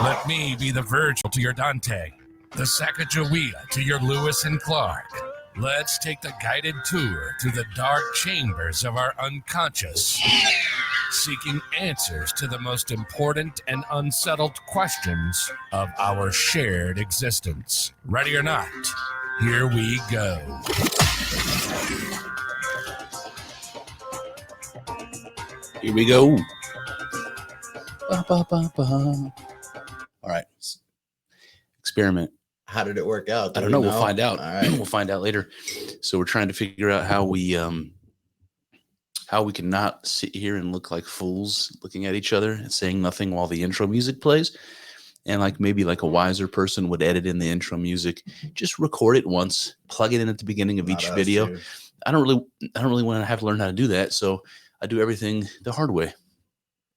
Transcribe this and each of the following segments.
Let me be the Virgil to your Dante, the Sacagawea to your Lewis and Clark. Let's take the guided tour to the dark chambers of our unconscious, seeking answers to the most important and unsettled questions of our shared existence. Ready or not, here we go. Here we go. Ba, ba, ba, ba. All right. Experiment. How did it work out? I don't know. We'll find out. All right. We'll find out later. So we're trying to figure out how we can not sit here and look like fools looking at each other and saying nothing while the intro music plays. And maybe a wiser person would edit in the intro music. Just record it once, plug it in at the beginning of each video. Dude. I don't really want to have to learn how to do that. So I do everything the hard way.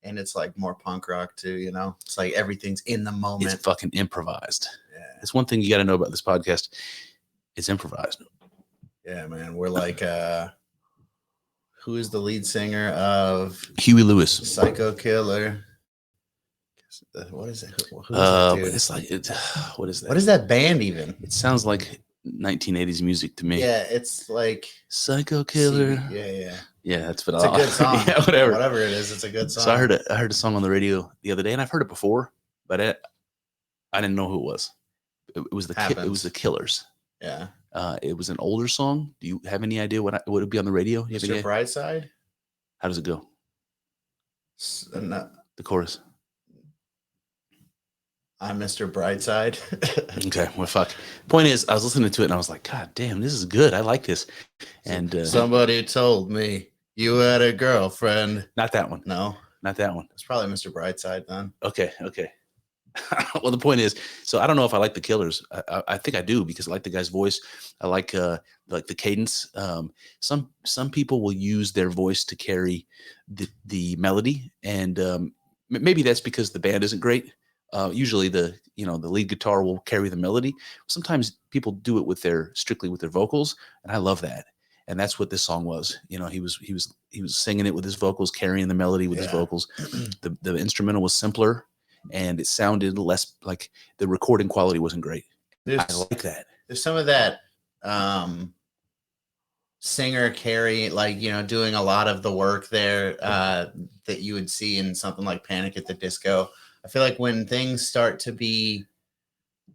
And it's more punk rock too, you know? It's everything's in the moment. It's fucking improvised. Yeah. It's one thing you got to know about this podcast. It's improvised. Yeah, man. We're who is the lead singer of Huey Lewis? Psycho Killer. What is it? Who is that dude? What is that? What is that band even? It sounds like 1980s music to me. Yeah, it's Psycho Killer. Yeah. Yeah, that's what It's a good song. Yeah, whatever. Whatever it is, it's a good song. So I heard a song on the radio the other day, and I've heard it before, but I didn't know who it was. It was the Killers. Yeah. It was an older song. Do you have any idea what would be on the radio? You have any Mr. idea? Brightside? How does it go? No, The chorus. I'm Mr. Brightside. Okay, well, fuck. Point is, I was listening to it and I was like, God damn, this is good. I like this. And somebody told me you had a girlfriend. Not that one. No, not that one. It's probably Mr. Brightside then. Okay. Well, the point is, so I don't know if I like the Killers. I think I do because I like the guy's voice. I like the cadence. Some people will use their voice to carry the melody, and maybe that's because the band isn't great. Usually the lead guitar will carry the melody. Sometimes people do it strictly with their vocals, and I love that. And that's what this song was. He was singing it with his vocals, carrying the melody with his vocals. The instrumental was simpler, and it sounded less like the recording quality wasn't great. I like that. There's some of that singer carry, doing a lot of the work there that you would see in something like Panic at the Disco. I feel like when things start to be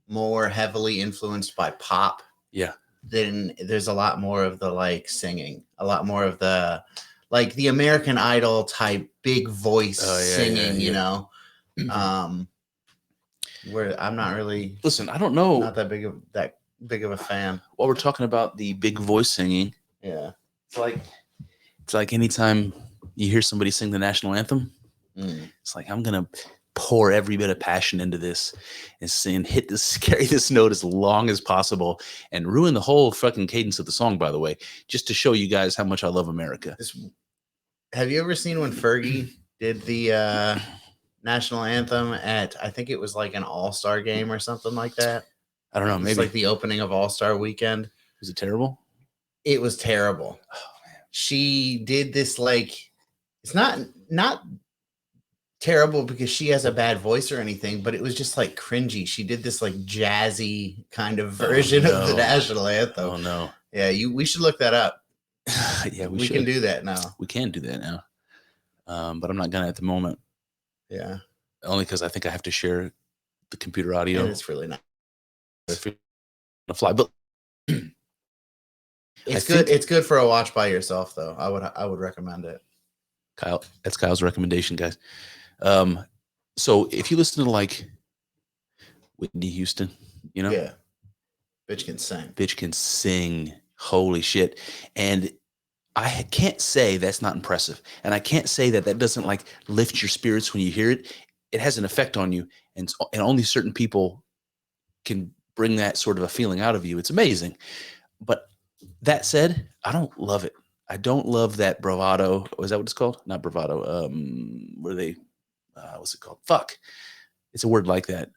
more heavily influenced by pop, then there's a lot more of the singing, a lot more of the the American Idol type big voice singing, you know. Where I'm not really I don't know, not that big of a fan. While we're talking about the big voice singing, it's like anytime you hear somebody sing the national anthem, it's like I'm gonna pour every bit of passion into this and sing, carry this note as long as possible and ruin the whole fucking cadence of the song, by the way, just to show you guys how much I love America. Have you ever seen when Fergie did the national anthem at, I think it was an all-star game or something like that? I don't know. Maybe the opening of All-Star Weekend. Was it terrible? It was terrible. Oh, man. She did this it's not terrible because she has a bad voice or anything, but it was just cringy. She did this jazzy kind of version of the national anthem. Oh no. Yeah, we should look that up. Yeah, we can do that now. We can do that now. But I'm not gonna at the moment. Yeah. Only because I think I have to share the computer audio. And it's really not a fly, but it's good. It's good for a watch by yourself, though. I would recommend it. Kyle, that's Kyle's recommendation, guys. So if you listen to Whitney Houston, yeah, bitch can sing. Holy shit! And I can't say that's not impressive, and I can't say that doesn't lift your spirits when you hear it. It has an effect on you, and only certain people can bring that sort of a feeling out of you. It's amazing. But that said, I don't love it. I don't love that bravado. Is that what it's called? Not bravado. What's it called? Fuck. It's a word like that.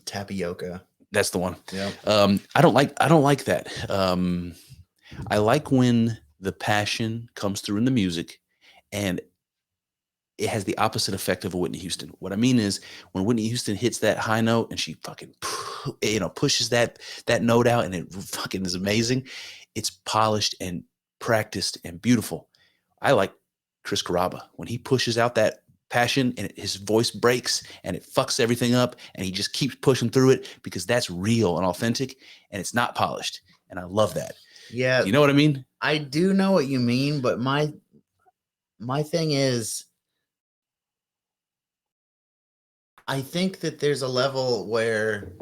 Tapioca. That's the one. Yeah. I don't like that. I like when the passion comes through in the music, and it has the opposite effect of a Whitney Houston. What I mean is when Whitney Houston hits that high note and she fucking, pushes that note out and it fucking is amazing. It's polished and practiced and beautiful. I like Chris Carrabba when he pushes out that passion and his voice breaks and it fucks everything up and he just keeps pushing through it because that's real and authentic and it's not polished. And I love that. Yeah. You know what I mean? I do know what you mean, but my thing is, I think that there's a level where,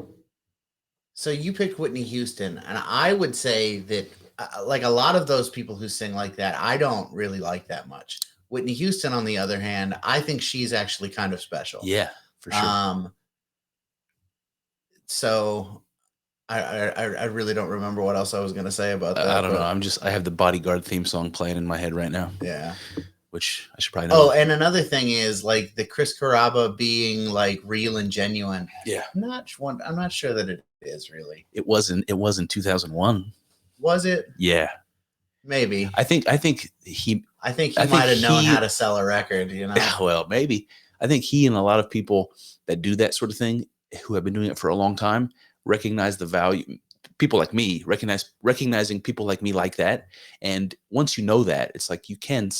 so you picked Whitney Houston, and I would say that like a lot of those people who sing like that, I don't really like that much. Whitney Houston, on the other hand, I think she's actually kind of special. Yeah, for sure. So I really don't remember what else I was going to say about that. I don't know. I have the Bodyguard theme song playing in my head right now. Yeah. Which I should probably know. Oh, and another thing is like the Chris Carrabba being like real and genuine. Yeah. I'm not sure that it is really. It was in 2001. Was it? Yeah. Maybe. I think he might have known how to sell a record, you know. Well, maybe. I think he and a lot of people that do that sort of thing who have been doing it for a long time recognize the value. People like me recognizing people like me like that. And once you know that, it's like you can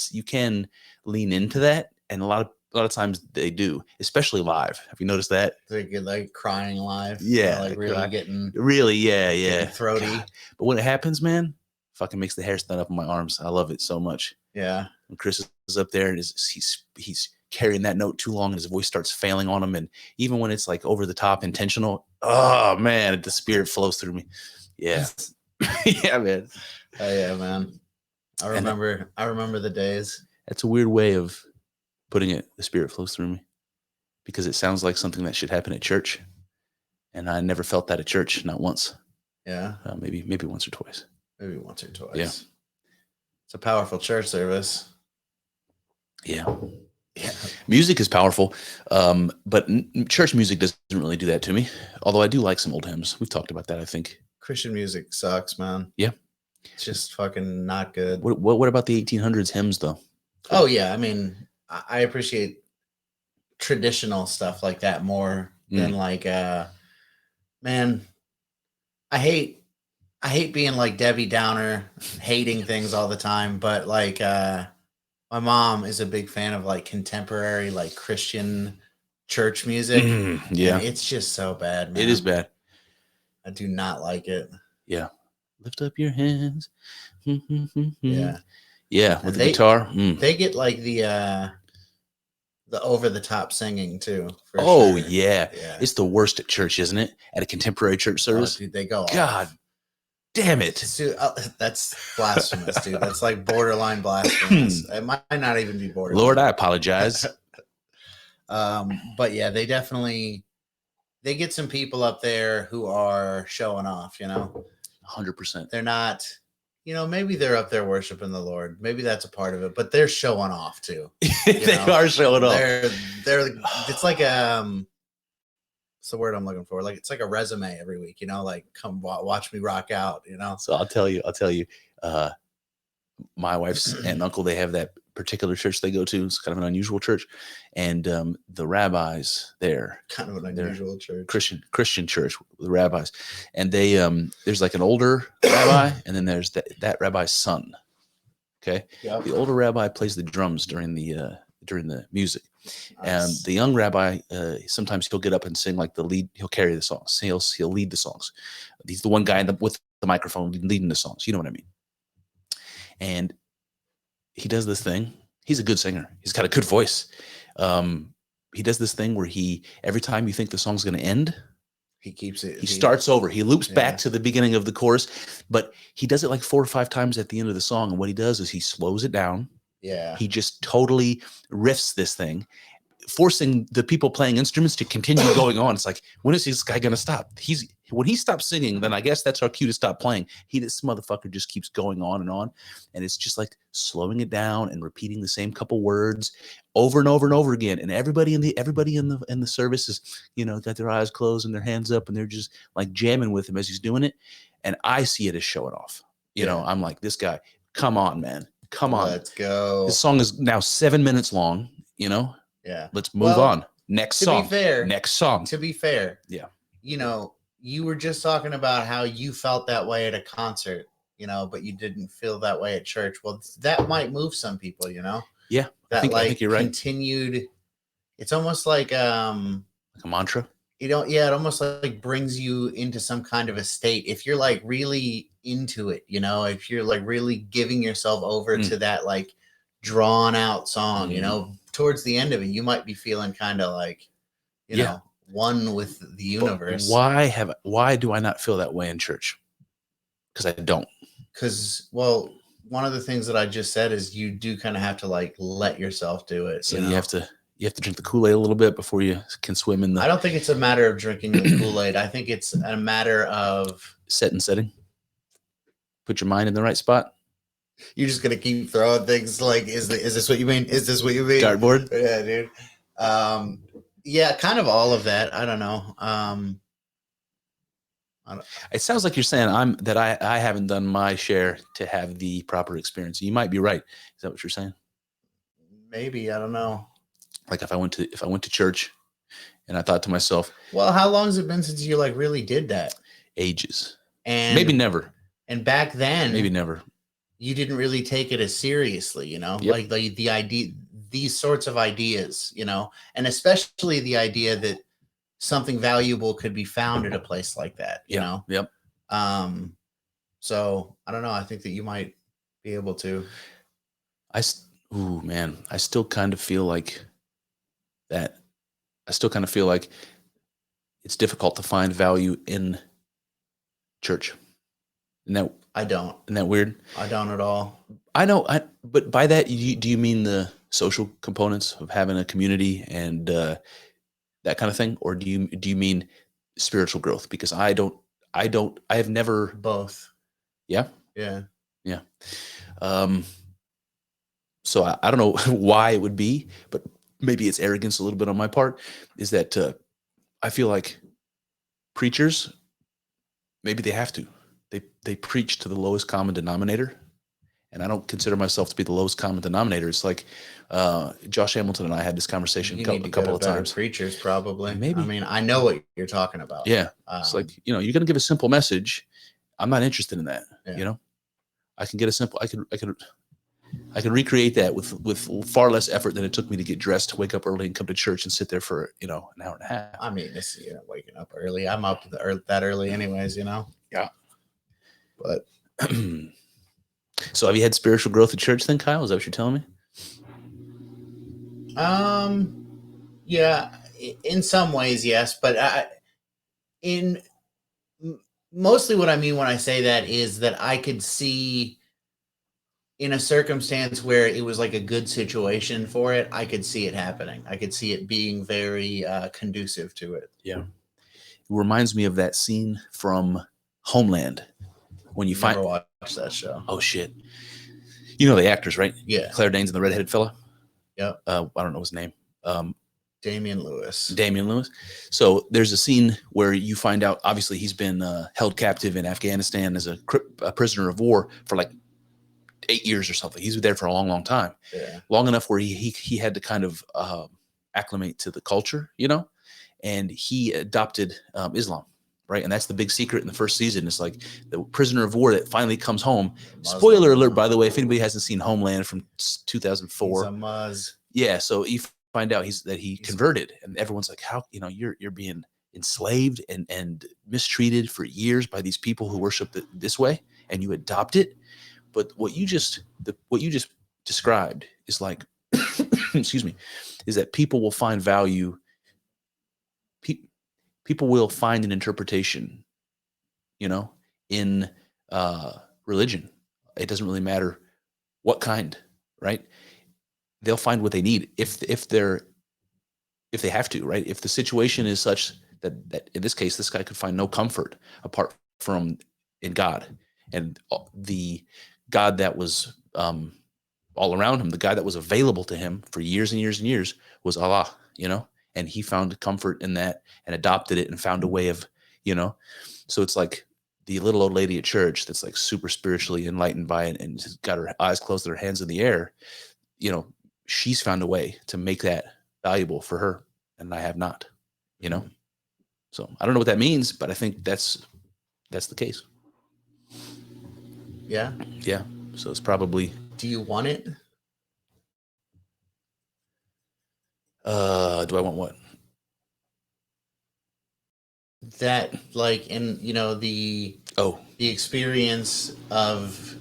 lean into that. And a lot of times they do, especially live. Have you noticed that? They get like crying live. Yeah. Like really getting getting throaty. God. But when it happens, man, fucking makes the hair stand up on my arms. I love it so much. Yeah. When Chris is up there and he's carrying that note too long and his voice starts failing on him. And even when it's like over the top intentional, oh man, the spirit flows through me. Yeah. Yeah, man. Oh yeah, man. I remember the days. That's a weird way of putting it. The spirit flows through me because it sounds like something that should happen at church. And I never felt that at church. Not once. Yeah. Maybe once or twice. Maybe once or twice. Yeah. It's a powerful church service. Yeah. Yeah. Music is powerful, but church music doesn't really do that to me. Although I do like some old hymns. We've talked about that, I think. Christian music sucks, man. Yeah. It's just fucking not good. What about the 1800s hymns, though? Oh, yeah. I mean, I appreciate traditional stuff like that more than like, man, I hate being like Debbie Downer, hating things all the time, but like, my mom is a big fan of like contemporary, like Christian church music. Yeah. And it's just so bad, man. It is bad. I do not like it. Yeah. Lift up your hands. Yeah. Yeah. With the guitar. They get like the over the top singing too. Oh, sure. Yeah. Yeah. It's the worst at church, isn't it? At a contemporary church service. Oh, dude, they go God off. Damn it. Dude, that's blasphemous, dude. That's like borderline blasphemous. It might not even be borderline. Lord, I apologize. But yeah, they get some people up there who are showing off, you know. 100%. They're not, you know, maybe they're up there worshiping the Lord. Maybe that's a part of it, but they're showing off too. They are showing off. They're it's like what's the word I'm looking for? Like it's like a resume every week, you know, like come watch me rock out, you know. So I'll tell you, my wife's aunt and uncle, they have that particular church they go to. It's kind of an unusual church. And the rabbis there, kind of an unusual church. Christian church, the rabbis. And they there's like an older rabbi, and then there's that rabbi's son. Okay. Yep. The older rabbi plays the drums during the music. Nice. And the young rabbi, sometimes he'll get up and sing like the lead. He'll carry the songs. He'll lead the songs. He's the one guy with the microphone leading the songs. You know what I mean? And he does this thing. He's a good singer. He's got a good voice. He does this thing where every time you think the song's going to end, he keeps it. He starts over. He loops back to the beginning of the chorus, but he does it like 4 or 5 times at the end of the song. And what he does is he slows it down. Yeah. He just totally riffs this thing, forcing the people playing instruments to continue going on. It's like, when is this guy going to stop? When he stops singing, then I guess that's our cue to stop playing. This motherfucker just keeps going on. And it's just like slowing it down and repeating the same couple words over and over and over again. And everybody in the service is, you know, got their eyes closed and their hands up, and they're just like jamming with him as he's doing it. And I see it as showing off. You know, I'm like, this guy, come on, man. Come on. Let's go. This song is now 7 minutes long. you know, Yeah. let's move Well, on. Next to song. be fair, Next song. to be fair, Yeah. you know, you were just talking about how you felt that way at a concert, you know, but you didn't feel that way at church. Well, that might move some people, you know. Yeah. That I think you're right. continued. It's almost like Like a mantra. you don't. Yeah, it almost like brings you into some kind of a state if you're like really into it, you know. If you're like really giving yourself over to that like drawn out song, you know, towards the end of it, you might be feeling kind of like, you know, one with the universe. But why do I not feel that way in church? Because I don't. Because, well, one of the things that I just said is you do kind of have to like let yourself do it. So you know? you have to drink the Kool-Aid a little bit before you can swim in the I don't think it's a matter of drinking the Kool-Aid. I think it's a matter of setting. Put your mind in the right spot. you're just gonna keep throwing things like, is this what you mean? Is this what you mean? Dartboard. Yeah, dude. Yeah, kind of all of that. I don't know. It sounds like you're saying I haven't done my share to have the proper experience. You might be right. Is that what you're saying? Maybe, I don't know. Like if I went to church and I thought to myself, well, how long has it been since you like really did that? Ages. And maybe never. And back then, maybe never. You didn't really take it as seriously, you know, Yep. like the idea, these sorts of ideas, you know, and especially the idea that something valuable could be found at a place like that, you know? Yep. So I don't know. I think that you might be able to. I still kind of feel like that. I still kind of feel like it's difficult to find value in church. I don't. Isn't that weird? I don't at all. I know. But by that, do you mean the social components of having a community and that kind of thing, or do you mean spiritual growth? Because I have never both. Yeah. Yeah. Yeah. So I don't know why it would be, but maybe it's arrogance a little bit on my part. Is that I feel like preachers, maybe they have to. They preach to the lowest common denominator, and I don't consider myself to be the lowest common denominator. It's like Josh Hamilton and I had this conversation a couple of times. Preachers, probably. Maybe. I mean, I know what you're talking about. Yeah, it's like, you know, you're going to give a simple message. I'm not interested in that. Yeah. You know, I can get a simple. I can recreate that with far less effort than it took me to get dressed, wake up early, and come to church and sit there for, you know, an hour and a half. I mean, this waking up early. I'm up that early, anyways. You know. Yeah. But so have you had spiritual growth at church then, Kyle? Is that what you're telling me? Yeah, in some ways, yes, but mostly what I mean when I say that is that I could see in a circumstance where it was like a good situation for it, I could see it happening. I could see it being very conducive to it. Yeah. It reminds me of that scene from Homeland. When you never watched that show. Oh shit! You know the actors, right? Yeah. Claire Danes and the redheaded fella. Yep. I don't know his name. Damian Lewis. So there's a scene where you find out. Obviously, he's been held captive in Afghanistan as a prisoner of war for like 8 years or something. He's been there for a long, long time. Yeah. Long enough where he had to kind of acclimate to the culture, you know, and he adopted Islam. Right. And that's the big secret in the first season. It's like the prisoner of war that finally comes home. Muslim. Spoiler alert, by the way, if anybody hasn't seen Homeland from 2004. He's a Muz. Yeah. So you find out he's converted, and everyone's like, how, you know, you're being enslaved and mistreated for years by these people who worship this way, and you adopt it. But what you just described is like, excuse me, is that people will find value. People will find an interpretation, you know, in religion. It doesn't really matter what kind, right? They'll find what they need if they have to, right? If the situation is such that in this case, this guy could find no comfort apart from in God, and the God that was all around him, the guy that was available to him for years and years and years was Allah, you know. And he found comfort in that and adopted it and found a way of, you know, so it's like the little old lady at church that's like super spiritually enlightened by it and has got her eyes closed and her hands in the air, you know, she's found a way to make that valuable for her, and I have not, you know? So I don't know what that means, but I think that's the case. Yeah. Yeah. So it's probably, Do you want it? do I want what? That, like, in, you know, the experience of,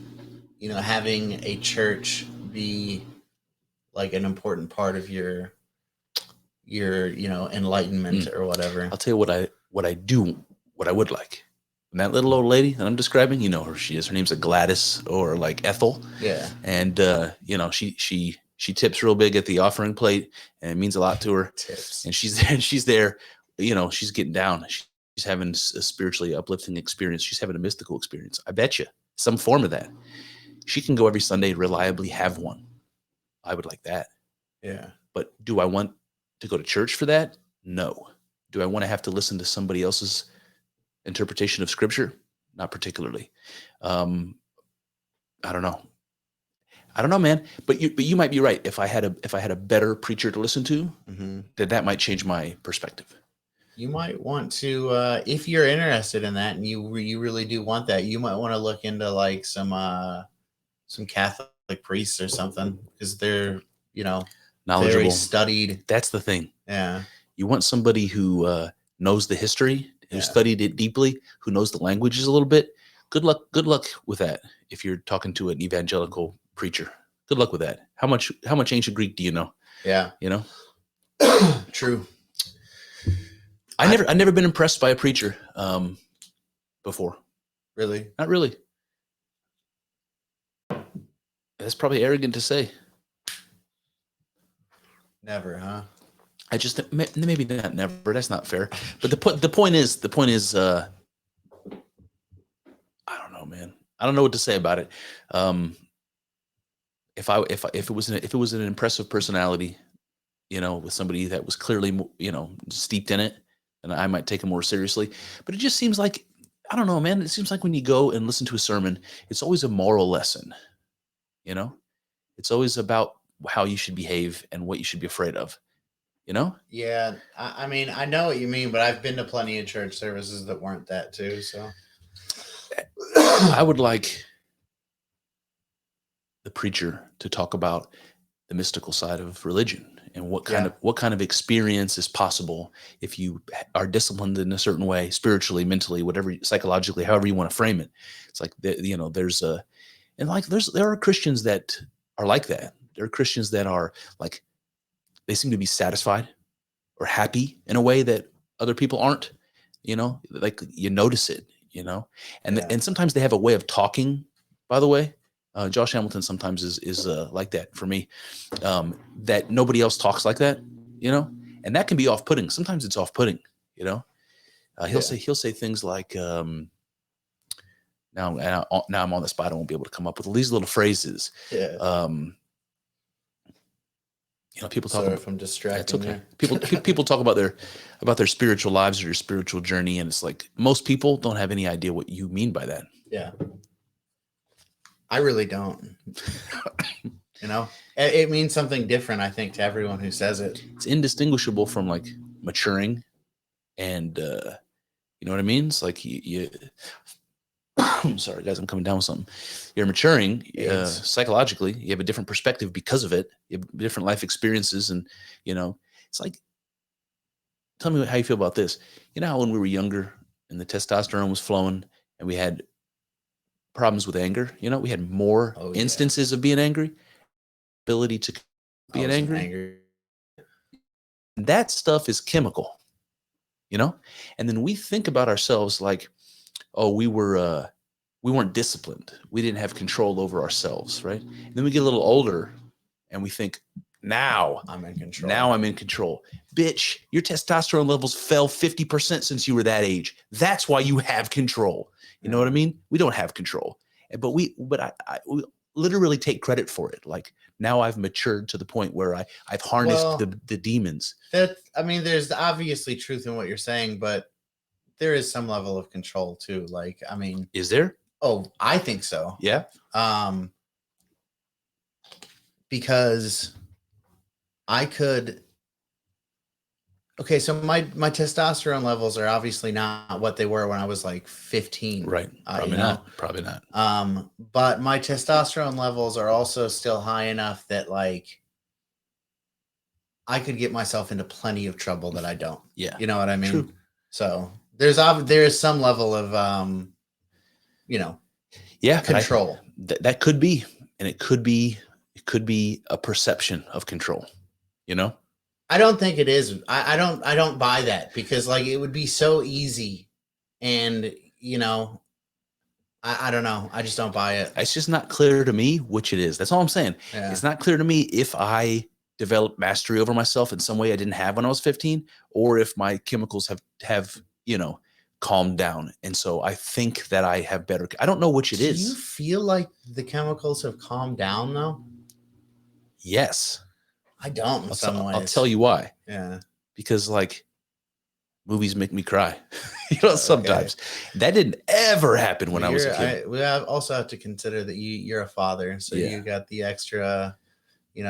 you know, having a church be like an important part of your you know, enlightenment or whatever. I'll tell you what I would like. And that little old lady that I'm describing, you know who she is. Her name's a Gladys or like Ethel. Yeah. And you know, she tips real big at the offering plate, and it means a lot to her. Tips. And she's there, you know, she's getting down. She's having a spiritually uplifting experience. She's having a mystical experience. I bet you some form of that. She can go every Sunday, reliably have one. I would like that. Yeah. But do I want to go to church for that? No. Do I want to have to listen to somebody else's interpretation of scripture? Not particularly. I don't know, man. But you might be right. If I had a better preacher to listen to, that might change my perspective. You might want to, if you're interested in that, and you really do want that, you might want to look into like some Catholic priests or something, because they're, you know, knowledgeable, very studied. That's the thing. Yeah. You want somebody who knows the history, who studied it deeply, who knows the languages a little bit. Good luck with that. If you're talking to an evangelical preacher, good luck with that. How much ancient Greek do you know? Yeah. You know? True. I've never been impressed by a preacher before. Really? Not really. That's probably arrogant to say. Never, huh? I just maybe not never. That's not fair. But the point is, I don't know, man. I don't know what to say about it. If it was an impressive personality, you know, with somebody that was clearly, you know, steeped in it, then I might take him more seriously. But it just seems like, I don't know, man. It seems like when you go and listen to a sermon, it's always a moral lesson. You know, it's always about how you should behave and what you should be afraid of. You know? Yeah. I mean, I know what you mean, but I've been to plenty of church services that weren't that too. So I would like the preacher to talk about the mystical side of religion and what kind of experience is possible if you are disciplined in a certain way, spiritually, mentally, whatever, psychologically, however you want to frame it. It's like, you know, there are Christians that are like that. There are Christians that are like, they seem to be satisfied or happy in a way that other people aren't, you know, like you notice it, you know, and sometimes they have a way of talking, by the way. Josh Hamilton sometimes is like that for me, that nobody else talks like that, you know, and that can be off-putting. Sometimes it's off-putting, you know. He'll say things like, now I'm on the spot. I won't be able to come up with these little phrases. yeah. You know, people talk. Sorry if I'm distracting. It's okay. People talk about their spiritual lives or your spiritual journey, and it's like most people don't have any idea what you mean by that. Yeah. I really don't. You know, it means something different, I think, to everyone who says it. It's indistinguishable from like maturing, and you know what I mean. It's like you I'm sorry, guys, I'm coming down with something. You're maturing psychologically. You have a different perspective because of it. You have different life experiences, and you know, it's like, tell me how you feel about this. You know how when we were younger and the testosterone was flowing, and we had problems with anger. You know, we had more instances of being angry, ability to be angry. That stuff is chemical, you know? And then we think about ourselves like, oh, we weren't disciplined. We didn't have control over ourselves, right? And then we get a little older and we think, now I'm in control. Now I'm in control. Bitch, your testosterone levels fell 50% since you were that age. That's why you have control. You know what I mean? We don't have control. But we literally take credit for it. Like, now I've matured to the point where I've harnessed the demons. There's obviously truth in what you're saying, but there is some level of control too. Like, I mean, is there? Oh, I think so. Yeah. Because I could. Okay, so my testosterone levels are obviously not what they were when I was like 15. Right. Probably You know? not. Probably not. But my testosterone levels are also still high enough that like I could get myself into plenty of trouble that I don't. Yeah. You know what I mean? True. So there is some level of you know, Yeah. control. That could be, and it could be a perception of control, you know? I don't think it is. I don't buy that because like it would be so easy, and you know, I don't know. I just don't buy it. It's just not clear to me which it is. That's all I'm saying. Yeah. It's not clear to me if I developed mastery over myself in some way I didn't have when I was 15, or if my chemicals have calmed down. And so I think that I have better. I don't know which it is. Do you feel like the chemicals have calmed down though? Yes. I don't in some ways. I'll tell you why. Yeah. Because like movies make me cry. Sometimes. That didn't ever happen when I was a kid. We also have to consider that you're a father, so you got the extra, you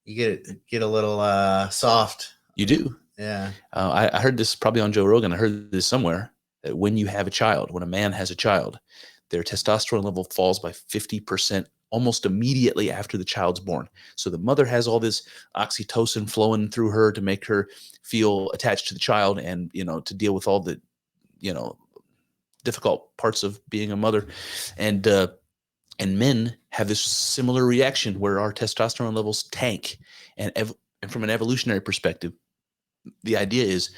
get a little soft. You do. Yeah. I heard this probably on Joe Rogan. I heard this somewhere that when you have a child, when a man has a child, their testosterone level falls by 50% almost immediately after the child's born. So the mother has all this oxytocin flowing through her to make her feel attached to the child and, to deal with all the, difficult parts of being a mother. And men have this similar reaction where our testosterone levels tank. And from an evolutionary perspective, the idea is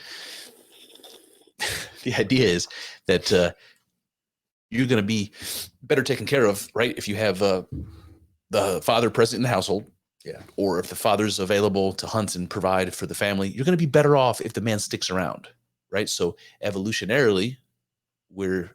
that you're going to be better taken care of, right? If you have the father present in the household, or if the father's available to hunt and provide for the family, you're going to be better off if the man sticks around, right? So evolutionarily, we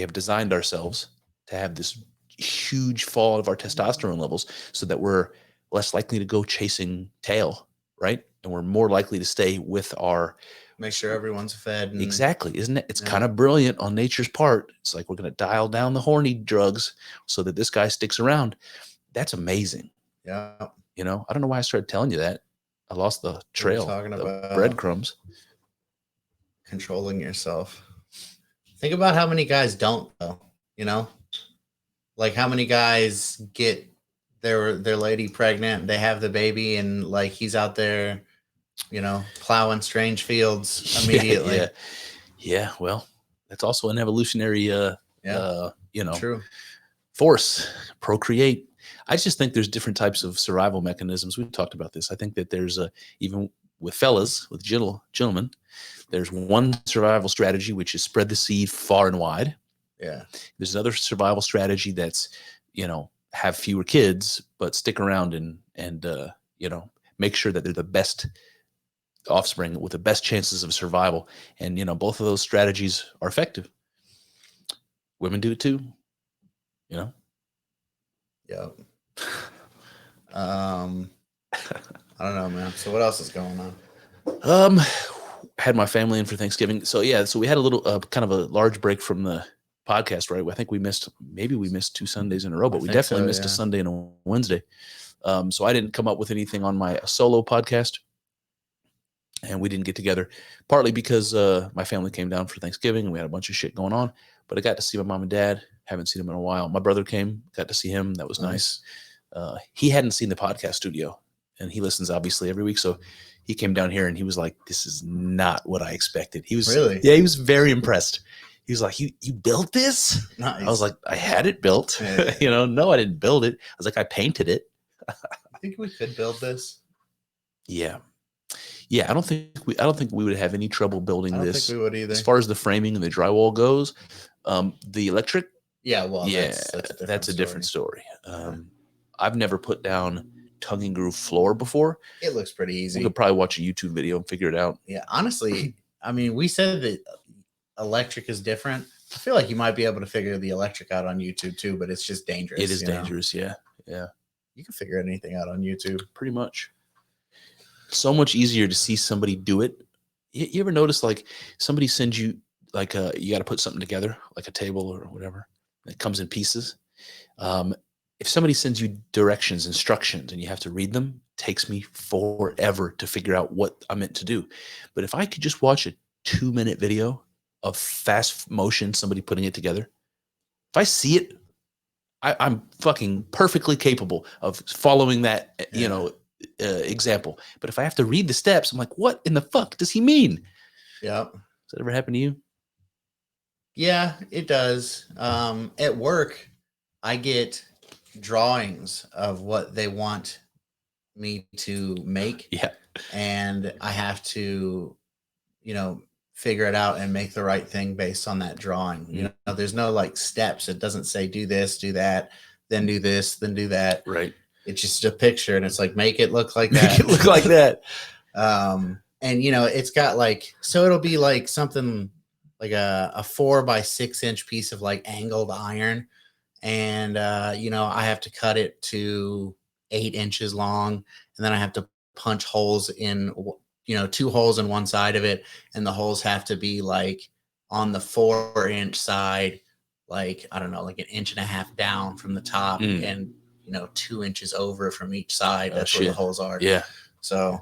have designed ourselves to have this huge fall of our testosterone levels so that we're less likely to go chasing tail, right? And we're more likely to stay with our... Make sure everyone's fed. Exactly, isn't it? It's kind of brilliant on nature's part. It's like we're going to dial down the horny drugs so that this guy sticks around. That's amazing. Yeah. I don't know why I started telling you that. I lost the trail. Talking about breadcrumbs. Controlling yourself. Think about how many guys don't, though. Like how many guys get their lady pregnant, they have the baby, and like he's out there, plowing strange fields immediately. Yeah. Well, that's also an evolutionary, True. force. Procreate. I just think there's different types of survival mechanisms. We've talked about this. I think that there's even with fellas, with gentlemen, there's one survival strategy, which is spread the seed far and wide. Yeah. There's another survival strategy that's, have fewer kids, but stick around and make sure that they're the best offspring with the best chances of survival. And, both of those strategies are effective. Women do it too, Yeah. I don't know, man. So what else is going on? Had my family in for Thanksgiving. So we had a little kind of a large break from the podcast, right? I think we missed 2 Sundays in a row, but we definitely missed a Sunday and a Wednesday. So I didn't come up with anything on my solo podcast, and we didn't get together, partly because my family came down for Thanksgiving and we had a bunch of shit going on, but I got to see my mom and dad. Haven't seen them in a while. My brother came, got to see him. That was nice. He hadn't seen the podcast studio, and he listens obviously every week. So he came down here and he was like, this is not what I expected. He was really, he was very impressed. He was like, you built this? Nice. I was like, I had it built. Yeah. No, I didn't build it. I was like, I painted it. I think we could build this. Yeah. I don't think we would have any trouble building this. I don't think we would either. As far as the framing and the drywall goes, the electric. Yeah, well, that's a different story. I've never put down tongue and groove floor before. It looks pretty easy. We could probably watch a YouTube video and figure it out. Yeah, honestly, I mean, we said that electric is different. I feel like you might be able to figure the electric out on YouTube too, but it's just dangerous. It is dangerous, yeah. You can figure anything out on YouTube. Pretty much. So much easier to see somebody do it. You ever notice like somebody sends you like you got to put something together, like a table or whatever. It comes in pieces. if somebody sends you instructions, and you have to read them, it takes me forever to figure out what I'm meant to do. But if I could just watch a 2-minute video of fast motion, somebody putting it together, if I see it, I'm fucking perfectly capable of following that, example. But if I have to read the steps, I'm like, what in the fuck does he mean? Yep. Does that ever happen to you? Yeah, it does. At work, I get drawings of what they want me to make. Yeah. And I have to, figure it out and make the right thing based on that drawing. There's no like steps. It doesn't say do this, do that, then do this, then do that. Right. It's just a picture, and it's like, make it look like that. Make it look like that. And it's got like, so it'll be like something like a 4x6-inch piece of like angled iron. And, I have to cut it to 8 inches long, and then I have to punch holes in, 2 holes in one side of it. And the holes have to be like on the 4-inch side, like, I don't know, like 1.5 inches down from the top and, 2 inches over from each side. That's where the holes are. Yeah. So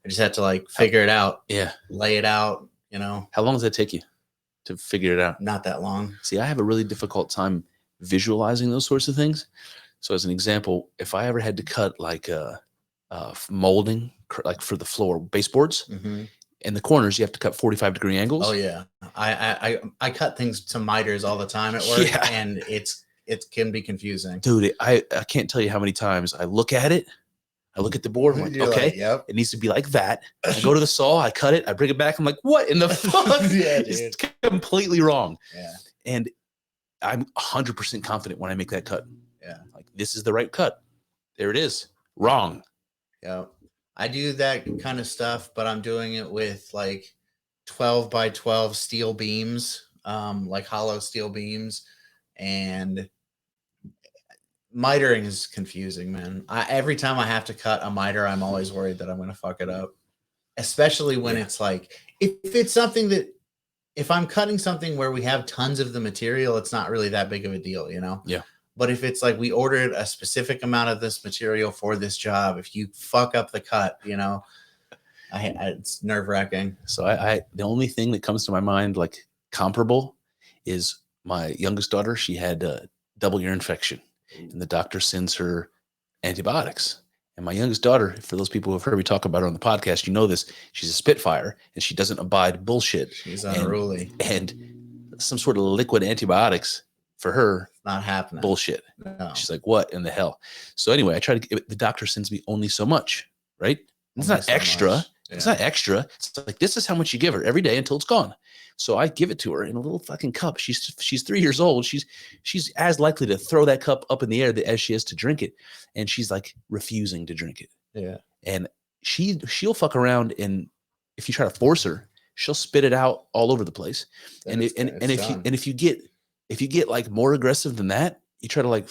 I just had to like figure it out. Yeah. Lay it out, How long does that take you to figure it out? Not that long. See, I have a really difficult time visualizing those sorts of things. So as an example, if I ever had to cut like molding, like for the floor baseboards, in the corners, you have to cut 45-degree angles. Oh yeah. I cut things to miters all the time at work, and it can be confusing. Dude, I can't tell you how many times I look at it. I look at the board. I'm like, okay, like, yep. It needs to be like that. I go to the saw, I cut it, I bring it back. I'm like, what in the fuck? Yeah, it's completely wrong. Yeah. And I'm 100% confident when I make that cut. Yeah. Like, this is the right cut. There it is. Wrong. Yeah. I do that kind of stuff, but I'm doing it with like 12x12 steel beams, like hollow steel beams. And mitering is confusing, man. Every time I have to cut a miter, I'm always worried that I'm going to fuck it up. Especially when it's like, if it's something that, if I'm cutting something where we have tons of the material, it's not really that big of a deal, Yeah. But if it's like we ordered a specific amount of this material for this job, if you fuck up the cut, it's nerve-wracking. So I the only thing that comes to my mind, like comparable, is my youngest daughter. She had a double ear infection, and the doctor sends her antibiotics. And my youngest daughter, for those people who have heard me talk about her on the podcast, you know this, she's a spitfire, and she doesn't abide bullshit. She's unruly. And some sort of liquid antibiotics for her, not happening. Bullshit. No. She's like, what in the hell? So anyway, I try to give it, the doctor sends me only so much, right? It's not extra. Yeah. It's not extra. It's like, this is how much you give her every day until it's gone. So I give it to her in a little fucking cup. She's 3 years old. She's as likely to throw that cup up in the air as she is to drink it. And she's like refusing to drink it. Yeah. And she'll fuck around, and if you try to force her, she'll spit it out all over the place. And if you get like more aggressive than that, you try to like,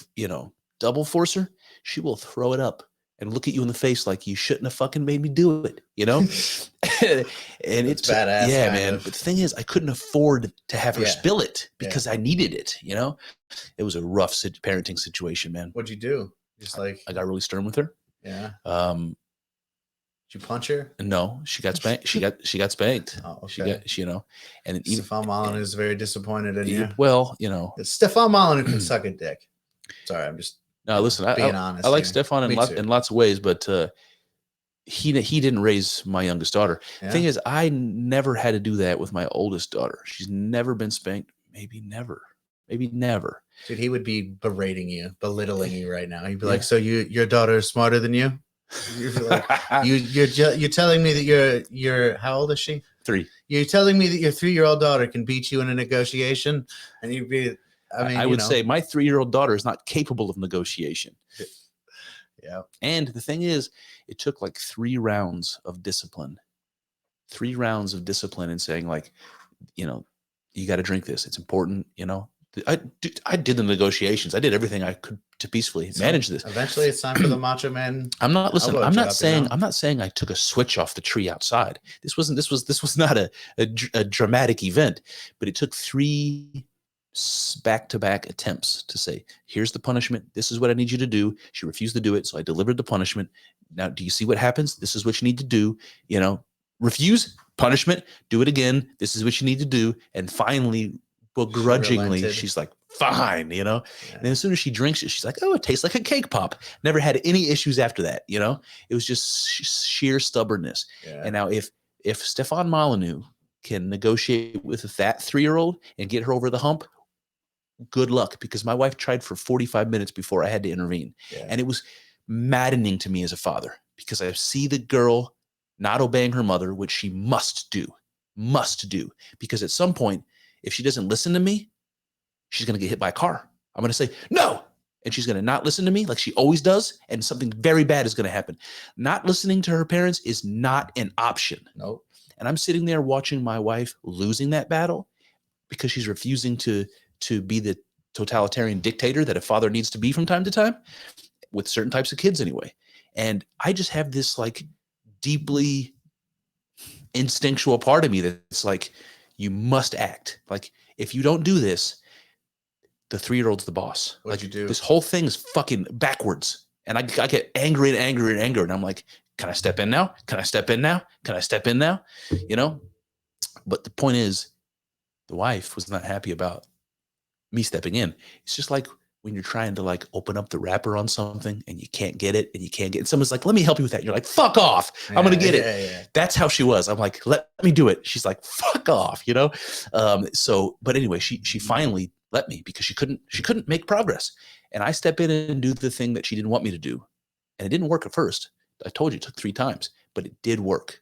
double force her, she will throw it up and look at you in the face like you shouldn't have fucking made me do it, And it's badass. Yeah, man. But the thing is, I couldn't afford to have her spill it because I needed it, It was a rough parenting situation, man. What'd you do? Just like I got really stern with her. Yeah. Did you punch her? No, she got spanked. She got spanked. Oh, okay. And Stefan Molyneux is very disappointed in you. Well, it's Stefan Molyneux can suck a dick. Sorry, I'm just listen. Being honest, I like Stefan in lots of ways, but he didn't raise my youngest daughter. Yeah. The thing is, I never had to do that with my oldest daughter. She's never been spanked. Maybe never. Dude, he would be berating you, belittling you right now. He'd be like, "So your daughter is smarter than you? You're like, you're telling me that you're how old is she? 3. You're telling me that your 3-year-old daughter can beat you in a negotiation?" And you'd be, I would say my 3-year-old daughter is not capable of negotiation. Yeah. And the thing is, it took like 3 rounds of discipline. 3 rounds of discipline and saying like, you got to drink this. It's important, I did the negotiations. I did everything I could to peacefully manage this. Eventually, it's time for the Macho Man. I'm not saying I took a switch off the tree outside. This was not a dramatic event, but it took 3 back-to-back attempts to say, here's the punishment. This is what I need you to do. She refused to do it. So I delivered the punishment. Now, do you see what happens? This is what you need to do. You know, refuse, punishment, do it again. This is what you need to do. And finally, begrudgingly, she's like, fine, you know? Yeah. And as soon as she drinks it, she's like, oh, it tastes like a cake pop. Never had any issues after that, you know? It was just sheer stubbornness. Yeah. And now if Stefan Molyneux can negotiate with that 3-year-old and get her over the hump, good luck, because my wife tried for 45 minutes before I had to intervene. Yeah. And it was maddening to me as a father, because I see the girl not obeying her mother, which she must do, because at some point, if she doesn't listen to me, she's going to get hit by a car. I'm going to say, no. And she's going to not listen to me like she always does. And something very bad is going to happen. Not listening to her parents is not an option. Nope. And I'm sitting there watching my wife losing that battle because she's refusing to be the totalitarian dictator that a father needs to be from time to time, with certain types of kids anyway. And I just have this like deeply instinctual part of me that's like, you must act. Like, if you don't do this, the 3-year-old's the boss. What'd you do? This whole thing is fucking backwards. And I get angry and angry and angry. And I'm like, can I step in now? Can I step in now? Can I step in now? You know? But the point is, the wife was not happy about me stepping in. It's just like when you're trying to like open up the wrapper on something and you can't get it, and someone's like, let me help you with that. And you're like, fuck off. I'm going to get it. Yeah. That's how she was. I'm like, let me do it. She's like, fuck off, you know? But anyway, she finally let me, because she couldn't make progress. And I step in and do the thing that she didn't want me to do. And it didn't work at first. I told you it took 3 times, but it did work.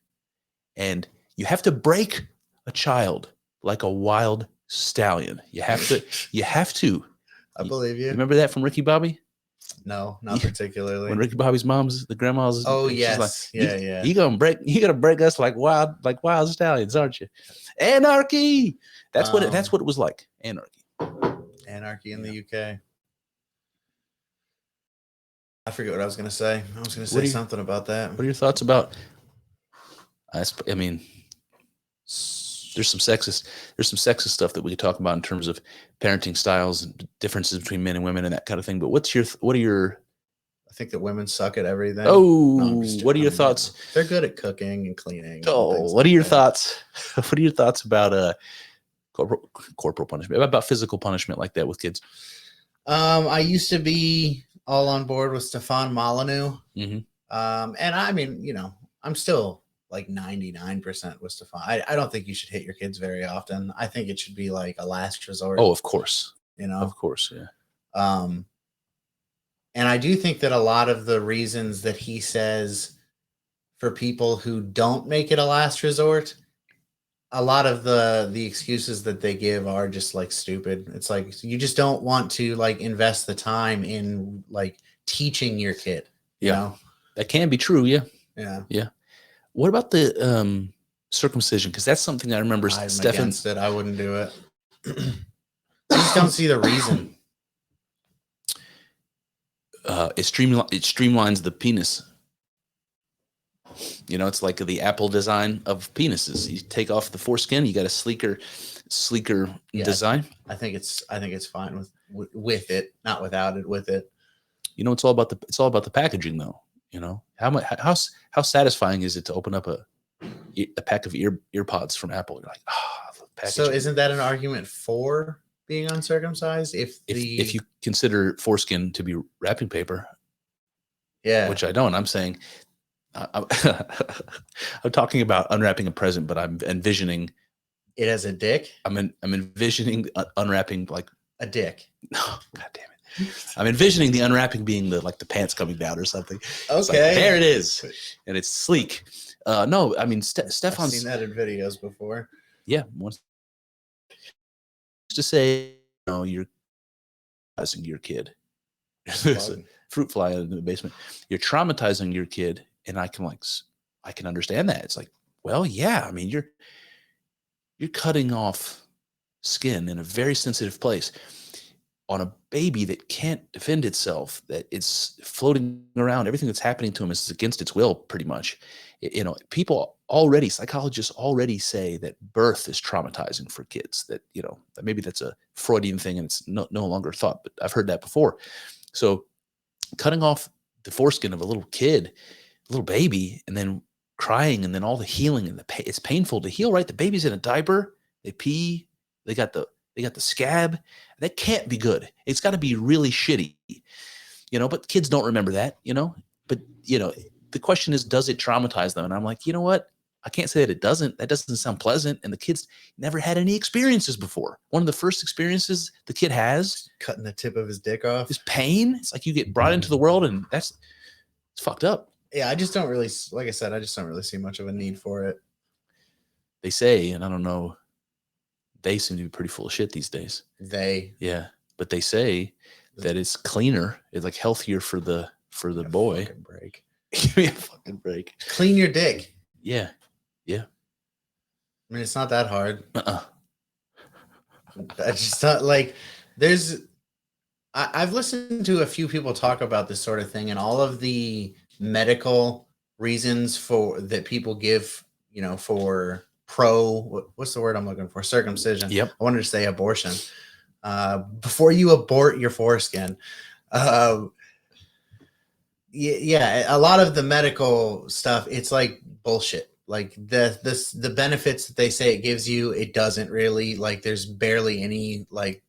And you have to break a child like a wild stallion. You have to. I believe you. Remember that from Ricky Bobby? No, not particularly. When Ricky Bobby's the grandma's. Oh yes, like, yeah. You gonna break us like wild stallions, aren't you? Anarchy. That's what it was like. Anarchy in the UK. I forget what I was gonna say. I was gonna say something about that. What are your thoughts about? I mean, there's some sexist stuff that we could talk about in terms of parenting styles and differences between men and women and that kind of thing. But what are your? I think that women suck at everything. Oh, what are your thoughts? They're good at cooking and cleaning. Oh, what are your thoughts? What are your thoughts about corporal punishment? About physical punishment like that with kids? I used to be all on board with Stefan Molyneux. Mm-hmm. And I mean, you know, I'm still like 99% with Stefan. I don't think you should hit your kids very often. I think it should be like a last resort. Oh, of course. You know, of course. Yeah. And I do think that a lot of the reasons that he says for people who don't make it a last resort, a lot of the excuses that they give are just like stupid. It's like, you just don't want to like invest the time in like teaching your kid. You know? That can be true. Yeah. Yeah. Yeah. What about the circumcision? Because that's something I remember. I'm against it. I wouldn't do it. I just don't see the reason. It streamlines the penis. You know, it's like the Apple design of penises. You take off the foreskin, you got a sleeker design. I think it's fine with it, not without it. With it, you know, it's all about the packaging, though. You know, how satisfying is it to open up a pack of earpods from Apple? You're like, so isn't that an argument for being uncircumcised? If you consider foreskin to be wrapping paper, yeah, which I don't. I'm saying, I'm talking about unwrapping a present, but I'm envisioning it as a dick. I'm envisioning unwrapping like a dick. Oh, God damn it. I'm envisioning the unwrapping being the pants coming down or something. Okay, like, there it is, and it's sleek. No, I mean Stefan's I've seen that in videos before. Yeah, once to say, you're traumatizing your kid. There's a fruit fly in the basement. You're traumatizing your kid, and I can understand that. It's like, well, yeah, I mean you're cutting off skin in a very sensitive place. on a baby that can't defend itself, that it's floating around, everything that's happening to him is against its will, pretty much. You know, psychologists already say that birth is traumatizing for kids, that, you know, that maybe that's a Freudian thing and it's no longer thought, but I've heard that before. So cutting off the foreskin of a little kid, a little baby, and then crying, and then all the healing and it's painful to heal, right? The baby's in a diaper, they pee, they got the scab. That can't be good. It's got to be really shitty, you know, but kids don't remember that, you know, but, you know, the question is, does it traumatize them? And I'm like, you know what? I can't say that it doesn't. That doesn't sound pleasant. And the kids never had any experiences before. One of the first experiences the kid has, cutting the tip of his dick off, is pain. It's like you get brought into the world, and it's fucked up. Yeah, I just don't really, like I said, I just don't really see much of a need for it. They say, and I don't know, they seem to be pretty full of shit these days. Yeah, but they say that it's cleaner, it's like healthier for the boy. Fucking break. Give me a fucking break. Clean your dick. Yeah. I mean, it's not that hard. I just thought, like, I've listened to a few people talk about this sort of thing, and all of the medical reasons that people give, you know, for what's the word I'm looking for? Circumcision. Yep. I wanted to say abortion. Before you abort your foreskin. Yeah, a lot of the medical stuff, it's like bullshit. Like the benefits that they say it gives you, it doesn't really. Like, there's barely any like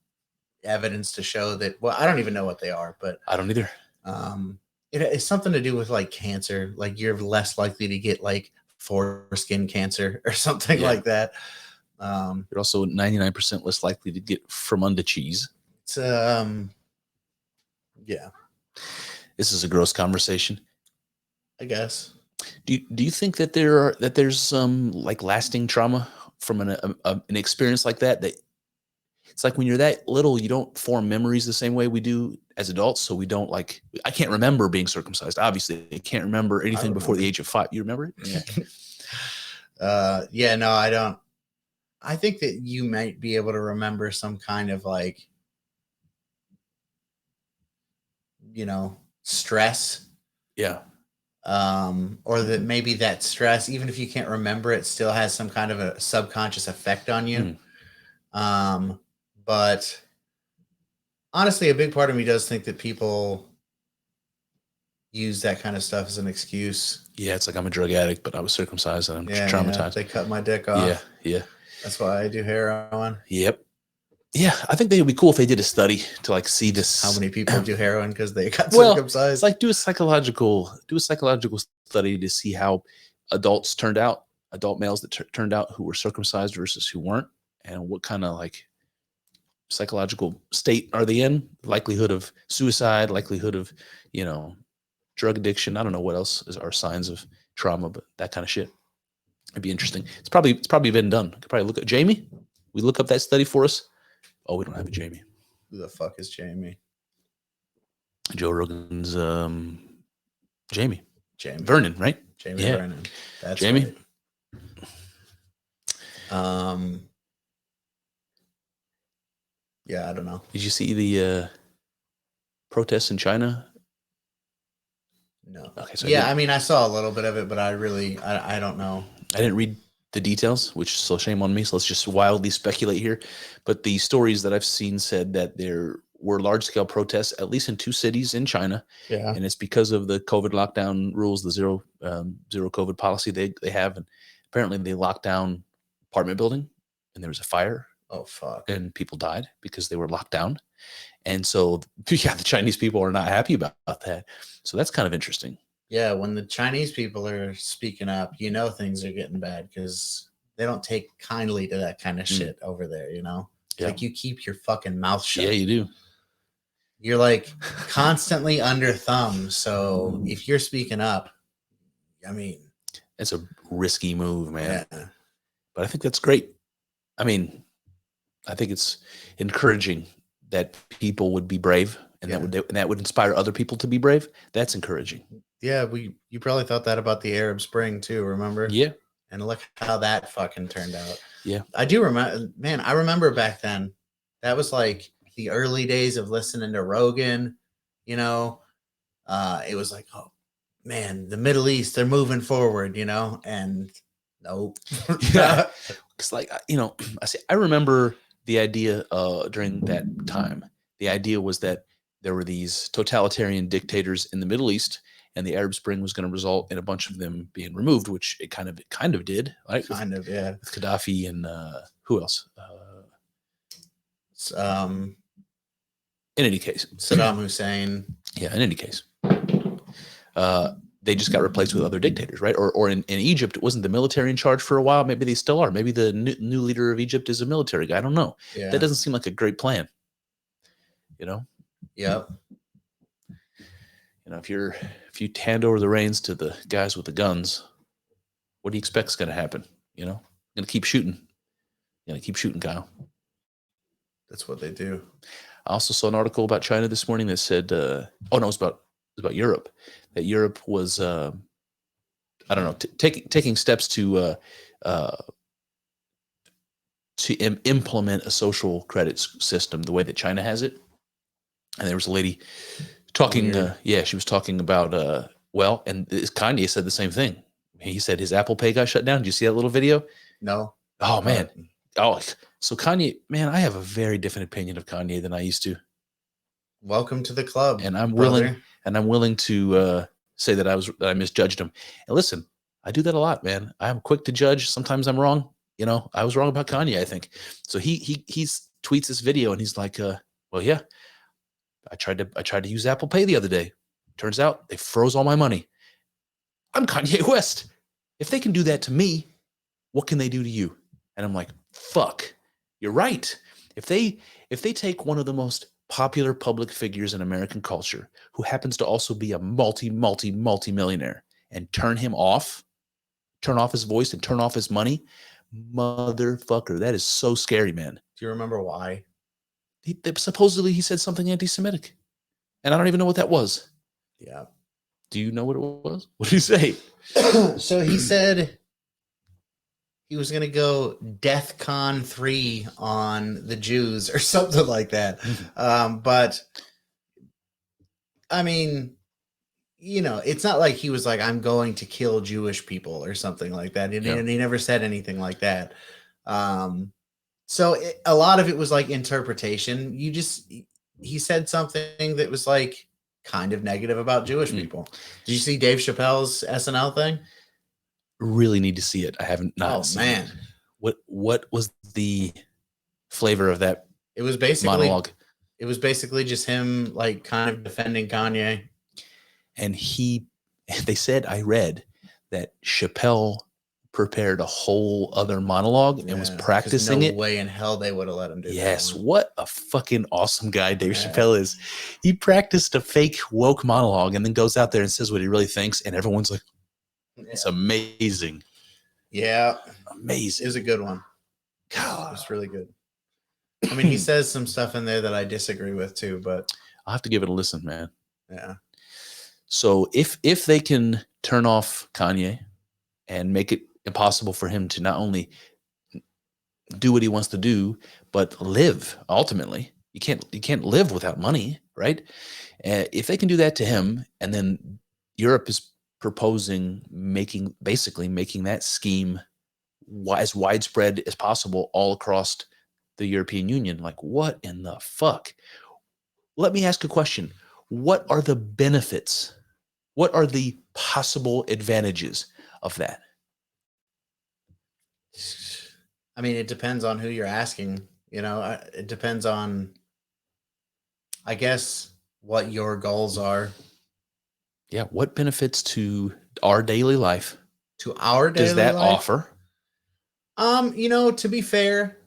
evidence to show that. Well, I don't even know what they are, but I don't either. It's something to do with like cancer. Like, you're less likely to get like foreskin cancer or something like that. You're also 99% less likely to get Fremunda cheese. It's yeah. This is a gross conversation, I guess. Do you think that there's some like lasting trauma from an experience like that? That it's like when you're that little, you don't form memories the same way we do as adults. So we don't like. I can't remember being circumcised. Obviously, I can't remember anything before the age of 5. You remember it? Yeah. Yeah. No, I don't. I think that you might be able to remember some kind of like, you know, stress. Yeah. Or that maybe that stress, even if you can't remember it, still has some kind of a subconscious effect on you. But honestly, a big part of me does think that people use that kind of stuff as an excuse. Yeah, it's like I'm a drug addict, but I was circumcised and I'm traumatized. Yeah, they cut my dick off. Yeah. That's why I do heroin. Yep. Yeah, I think they would be cool if they did a study to like see this. How many people do heroin because they got circumcised? It's like do a psychological study to see how adult males that turned out who were circumcised versus who weren't, and what kind of like psychological state are they in? Likelihood of suicide, likelihood of, you know, drug addiction. I don't know what else are signs of trauma, but that kind of shit. It'd be interesting. It's probably been done. I could probably look at Jamie. We look up that study for us. Oh, we don't have a Jamie. Who the fuck is Jamie? Joe Rogan's Jamie. Jamie Vernon, right? Jamie Vernon. That's Jamie. Right. Yeah, I don't know. Did you see the protests in China? No. Okay, so I mean, I saw a little bit of it, but I don't know. I didn't read the details, which so shame on me. So let's just wildly speculate here. But the stories that I've seen said that there were large-scale protests, at least in 2 cities in China. Yeah. And it's because of the COVID lockdown rules, the zero COVID policy they have. And apparently they locked down apartment building and there was a fire. Oh, fuck. And people died because they were locked down. And so, yeah, the Chinese people are not happy about that. So that's kind of interesting. Yeah, when the Chinese people are speaking up, you know things are getting bad because they don't take kindly to that kind of shit over there, you know? Yeah. Like, you keep your fucking mouth shut. Yeah, you do. You're like constantly under thumb. So if you're speaking up, I mean, it's a risky move, man. Yeah. But I think that's great. I mean, I think it's encouraging that people would be brave, and that would inspire other people to be brave. That's encouraging. Yeah, you probably thought that about the Arab Spring too, remember? Yeah. And look how that fucking turned out. Yeah. I do remember, man, I remember back then, that was like the early days of listening to Rogan, you know, it was like, oh man, the Middle East, they're moving forward, you know, and nope. Yeah. It's like, I remember the idea during that time. The idea was that there were these totalitarian dictators in the Middle East, and the Arab Spring was going to result in a bunch of them being removed, which it kind of did, right? Kind of, yeah. With Gaddafi and who else? In any case, Saddam Hussein. Yeah, in any case, they just got replaced with other dictators, right? Or in Egypt, wasn't the military in charge for a while? Maybe they still are. Maybe the new leader of Egypt is a military guy. I don't know. Yeah. That doesn't seem like a great plan. You know? Yep. You know, if you hand over the reins to the guys with the guns, what do you expect is going to happen? You know, going to keep shooting. Going to keep shooting, Kyle. That's what they do. I also saw an article about China this morning that said, it was about Europe. That Europe was, I don't know, taking steps to implement a social credit system the way that China has it. And there was a lady talking, she was talking about, and Kanye said the same thing. He said his Apple Pay got shut down. Did you see that little video? No. Oh, man. So Kanye, man, I have a very different opinion of Kanye than I used to. Welcome to the club. And I'm willing to say that I misjudged him. And listen, I do that a lot, man. I'm quick to judge. Sometimes I'm wrong. You know, I was wrong about Kanye, I think. So he tweets this video and he's like, well, yeah, I tried to use Apple Pay the other day. Turns out they froze all my money. I'm Kanye West. If they can do that to me, what can they do to you? And I'm like, fuck, you're right. If they take one of the most popular public figures in American culture, who happens to also be a multi-millionaire, and turn off his voice and turn off his money, motherfucker, that is so scary, man. Do you remember why? Supposedly he said something anti-Semitic, and I don't even know what that was. Yeah. Do you know what it was? What did he say? So he said he was going to go DEFCON 3 on the Jews or something like that. But I mean, you know, it's not like he was like, I'm going to kill Jewish people or something like that. And he never said anything like that. So a lot of it was like interpretation. He said something that was like kind of negative about Jewish people. Did you see Dave Chappelle's SNL thing? Really need to see it. I haven't seen it. What was the flavor of that? It was basically monologue. It was basically just him like kind of defending Kanye. And they said, I read that Chappelle prepared a whole other monologue and was practicing it. No way in hell they would have let him do that. Yes, what a fucking awesome guy Dave Chappelle is. He practiced a fake woke monologue and then goes out there and says what he really thinks, and everyone's like, it's amazing. Yeah. Amazing. It was a good one. God, it's really good. I mean, he says some stuff in there that I disagree with too, but I'll have to give it a listen, man. Yeah. So if they can turn off Kanye and make it impossible for him to not only do what he wants to do, but live ultimately. You can't live without money, right? If they can do that to him, and then Europe is proposing making that scheme as widespread as possible all across the European Union. Like, what in the fuck? Let me ask a question. What are the benefits? What are the possible advantages of that? I mean, it depends on who you're asking. You know, it depends on, I guess, what your goals are. Yeah, what benefits to our daily life? To our daily does that life? offer? You know, to be fair,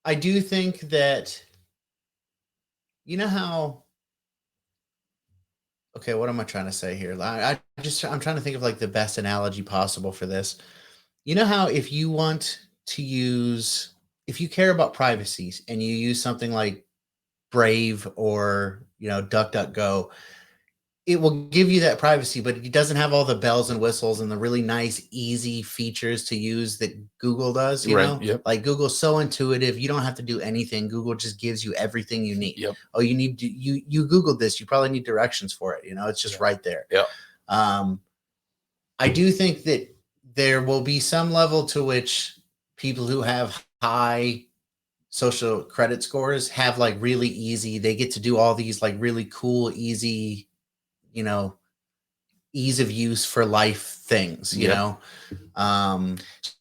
I do think that, you know how, okay, what am I trying to say here? I'm trying to think of like the best analogy possible for this. You know how if you care about privacy and you use something like Brave or, you know, DuckDuckGo, it will give you that privacy, but it doesn't have all the bells and whistles and the really nice, easy features to use that Google does. You Right. know, Yep. like Google's so intuitive. You don't have to do anything. Google just gives you everything you need. Yep. Oh, you need to, you Googled this. You probably need directions for it. You know, it's just right there. Yeah. I do think that there will be some level to which people who have high social credit scores have like really easy, they get to do all these like really cool, easy, you know, ease of use for life things, you Yep. know?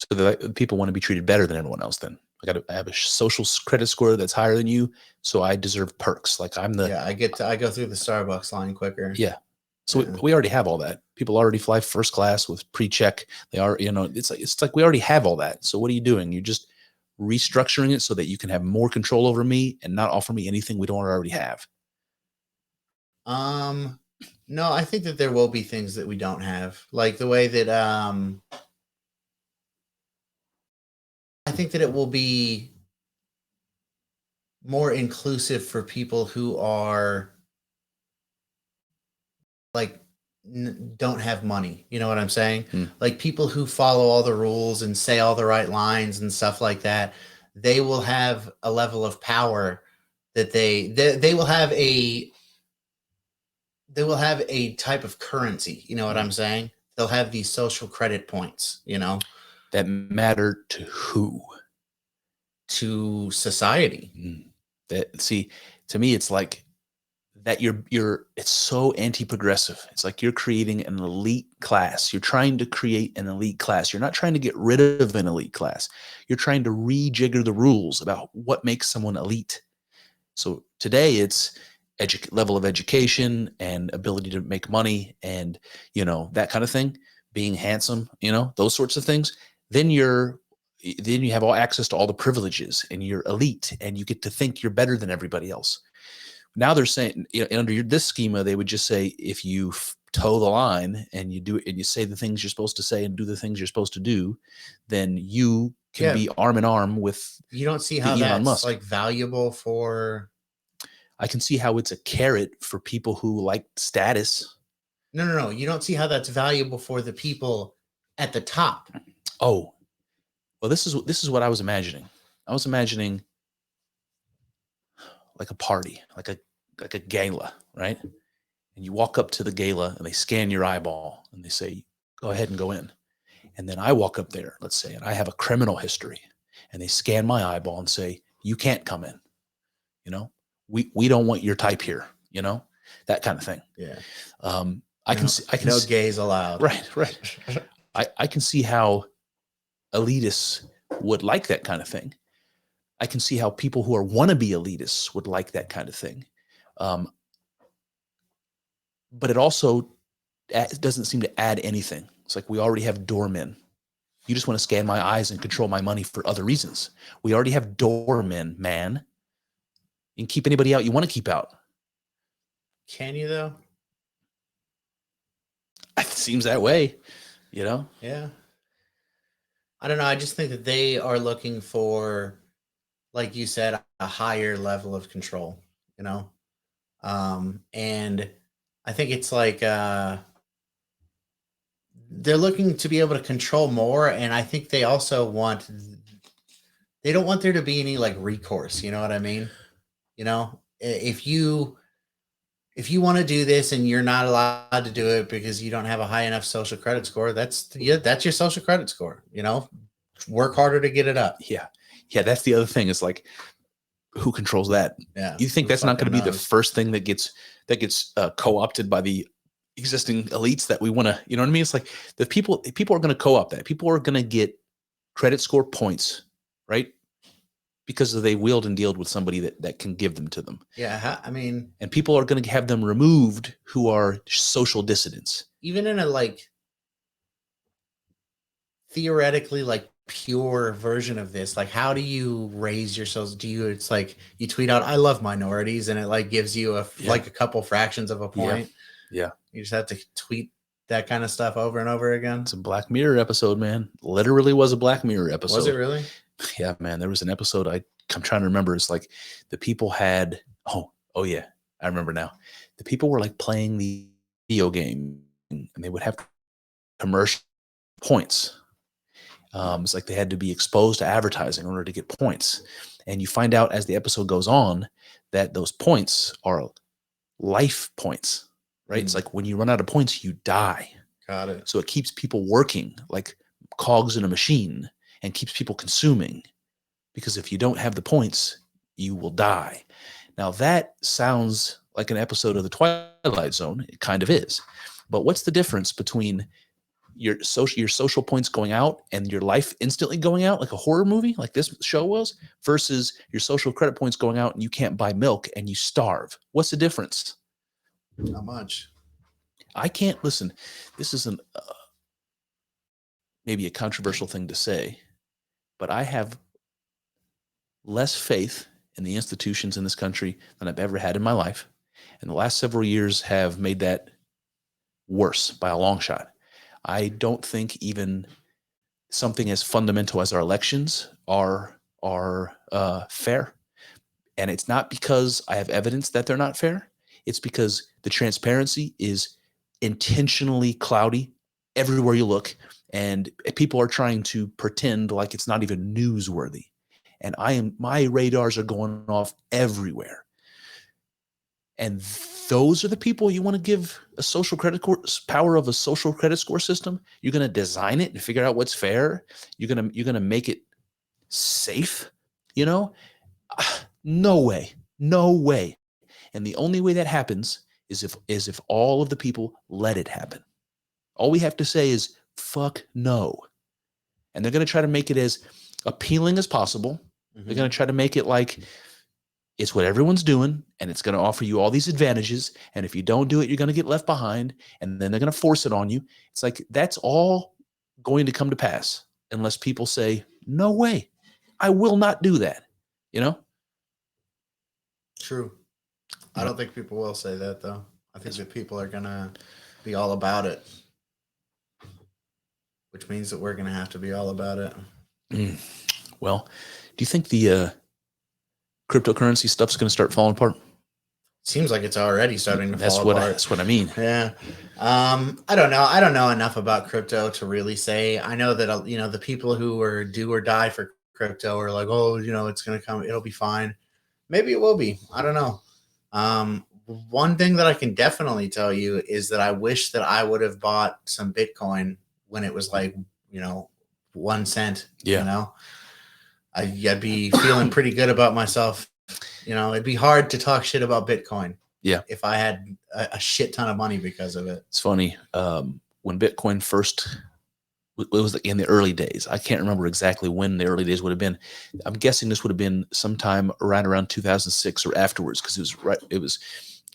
So that people want to be treated better than everyone else. Then I have a social credit score that's higher than you, so I deserve perks. Like I'm the Yeah, I go through the Starbucks line quicker. yeah. So Yeah. we already have all that. People already fly first class with pre-check. They are, you know, it's like we already have all that. So what are you doing? You're just restructuring it so that you can have more control over me and not offer me anything we don't already have. No, I think that there will be things that we don't have, like the way that I think that it will be more inclusive for people who are like don't have money. You know what I'm saying? Like people who follow all the rules and say all the right lines and stuff like that, they will have a level of power that they will have a type of currency. You know what I'm saying? They'll have these social credit points, you know, That matter to who? to society. That see, to me, it's like that it's so anti-progressive. It's like you're creating an elite class. You're trying to create an elite class. You're not trying to get rid of an elite class. You're trying to rejigger the rules about what makes someone elite. So today it's level of education and ability to make money and, you know, that kind of thing, being handsome, you know, those sorts of things. Then you have all access to all the privileges and you're elite and you get to think you're better than everybody else. Now they're saying, you know, under this schema, they would just say, if you toe the line and you do it and you say the things you're supposed to say and do the things you're supposed to do, then you can be arm in arm with. You don't see how Elon that's Musk. like valuable for. I can see how it's a carrot for people who like status. No. You don't see how that's valuable for the people at the top. Oh, well, this is what I was imagining. I was imagining like a party, like a gala, right? And you walk up to the gala and they scan your eyeball and they say, go ahead and go in. And then I walk up there, let's say, and I have a criminal history and they scan my eyeball and say, you can't come in. You know, we don't want your type here, you know, that kind of thing. Yeah. I can see, no gays allowed. Right. I can see how elitists would like that kind of thing. I can see how people who are wannabe elitists would like that kind of thing. But it also doesn't seem to add anything. It's like we already have doormen. You just want to scan my eyes and control my money for other reasons. We already have doormen, man. You can keep anybody out you want to keep out. Can you though? It seems that way, you know? Yeah. I don't know. I just think that they are looking for, like you said, a higher level of control, you know? And I think it's like they're looking to be able to control more. And I think they also they don't want there to be any like recourse. You know what I mean? You know, if you want to do this and you're not allowed to do it because you don't have a high enough social credit score, that's your social credit score, you know, work harder to get it up. Yeah. That's the other thing. It's like, who controls that? Yeah. You think that's not going to be the first thing that gets co-opted by the existing elites that we want to, you know what I mean? It's like the people are going to co-opt that. People are going to get credit score points, right? Because they wheeled and dealed with somebody that can give them to them. Yeah. I mean, and people are going to have them removed who are social dissidents. Even in a like theoretically like pure version of this, like how do you raise your social? It's like you tweet out, I love minorities, and it like gives you like a couple fractions of a point. Yeah. You just have to tweet that kind of stuff over and over again. It's a Black Mirror episode, man. Literally was a Black Mirror episode. Was it really? Yeah, man. There was an episode I'm trying to remember. It's like the people had, oh yeah, I remember now. The people were like playing video game, and they would have commercial points. It's like they had to be exposed to advertising in order to get points. And you find out as the episode goes on that those points are life points, right? It's like when you run out of points, you die. Got it. So it keeps people working like cogs in a machine and keeps people consuming, because if you don't have the points, you will die. Now that sounds like an episode of the Twilight Zone. It kind of is. But what's the difference between your social points going out and your life instantly going out, like a horror movie, like this show was, versus your social credit points going out and you can't buy milk and you starve? What's the difference? Not much. I can't listen. This isn't maybe a controversial thing to say, but I have less faith in the institutions in this country than I've ever had in my life. And the last several years have made that worse by a long shot. I don't think even something as fundamental as our elections are fair. And it's not because I have evidence that they're not fair. It's because the transparency is intentionally cloudy everywhere you look. And people are trying to pretend like it's not even newsworthy. And my radars are going off everywhere. And those are the people you want to give a social credit power of a social credit score system. You're going to design it and figure out what's fair. You're going to make it safe. No way. And the only way that happens is if all of the people let it happen. All we have to say is fuck no. And they're going to try to make it as appealing as possible. Mm-hmm. They're going to try to make it like it's what everyone's doing, and it's going to offer you all these advantages. And if you don't do it, you're going to get left behind, and then they're going to force it on you. It's like that's all going to come to pass unless people say, no way, I will not do that. True. I don't think people will say that, though. I think that people are going to be all about it, which means that we're going to have to be all about it. Well, do you think the cryptocurrency stuff's going to start falling apart? Seems like it's already starting to fall apart. That's what I mean. Yeah. I don't know. I don't know enough about crypto to really say. I know that, the people who are do or die for crypto are like, oh, it's going to come. It'll be fine. Maybe it will be. I don't know. One thing that I can definitely tell you is that I wish that I would have bought some Bitcoin when it was like, 1 cent. Yeah. I'd be feeling pretty good about myself. It'd be hard to talk shit about Bitcoin. Yeah. If I had a shit ton of money because of it. It's funny. When Bitcoin first, it was in the early days. I can't remember exactly when the early days would have been. I'm guessing this would have been sometime around 2006 or afterwards, because it was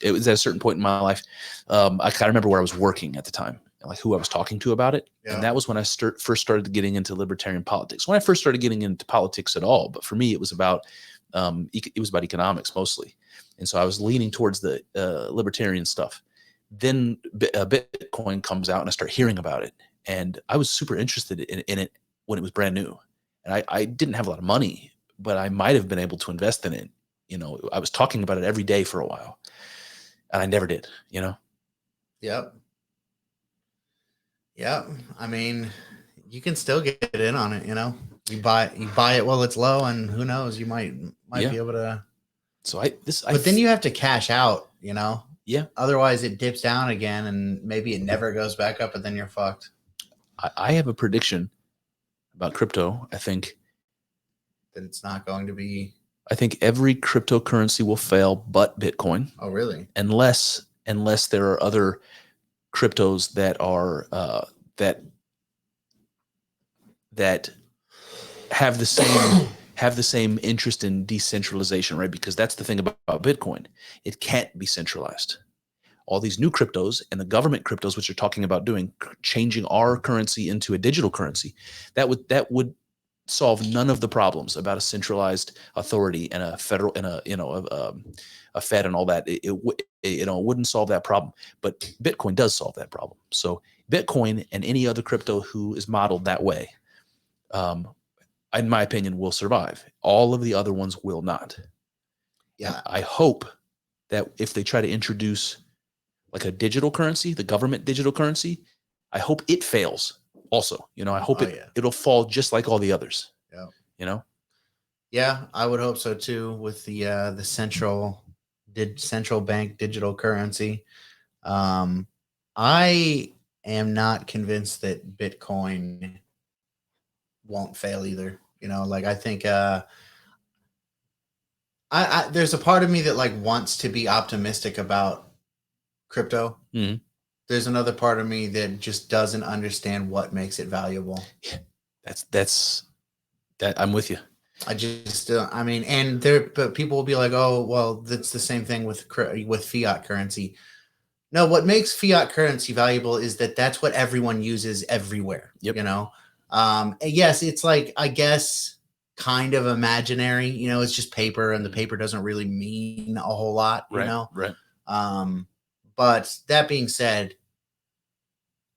at a certain point in my life. I kind of remember where I was working at the time, like who I was talking to about it. Yeah. And that was when I first started getting into libertarian politics. When I first started getting into politics at all, but for me, it was about economics mostly. And so I was leaning towards the libertarian stuff. Then Bitcoin comes out and I start hearing about it. And I was super interested in it when it was brand new. And I didn't have a lot of money, but I might have been able to invest in it. I was talking about it every day for a while. And I never did, Yep. Yep. I mean, you can still get in on it, You buy it while it's low, and who knows, you might be able to. So but then you have to cash out, Yeah. Otherwise it dips down again and maybe it never goes back up, and then you're fucked. I have a prediction about crypto. I think that it's not going to be. I think every cryptocurrency will fail but Bitcoin. Oh, really? Unless there are other cryptos that are that have the same interest in decentralization, right? Because that's the thing about Bitcoin. It can't be centralized. All these new cryptos and the government cryptos, which are talking about changing our currency into a digital currency, that would solve none of the problems about a centralized authority and a federal and a Fed and all that. It wouldn't solve that problem, but Bitcoin does solve that problem. So Bitcoin and any other crypto who is modeled that way, in my opinion, will survive. All of the other ones will not. Yeah. I hope that if they try to introduce like a digital currency, the government digital currency, I hope it fails also. I hope it'll fall just like all the others. Yeah. Yeah, I would hope so too, with the central bank digital currency. I am not convinced that Bitcoin won't fail either. Like I think I there's a part of me that like wants to be optimistic about crypto. Mm-hmm. There's another part of me that just doesn't understand what makes it valuable. That's I'm with you. I just, but people will be like, oh, well, that's the same thing with fiat currency. No, what makes fiat currency valuable is that that's what everyone uses everywhere. Yep. Yes, it's like, I guess, kind of imaginary. It's just paper, and the paper doesn't really mean a whole lot. Right. But that being said,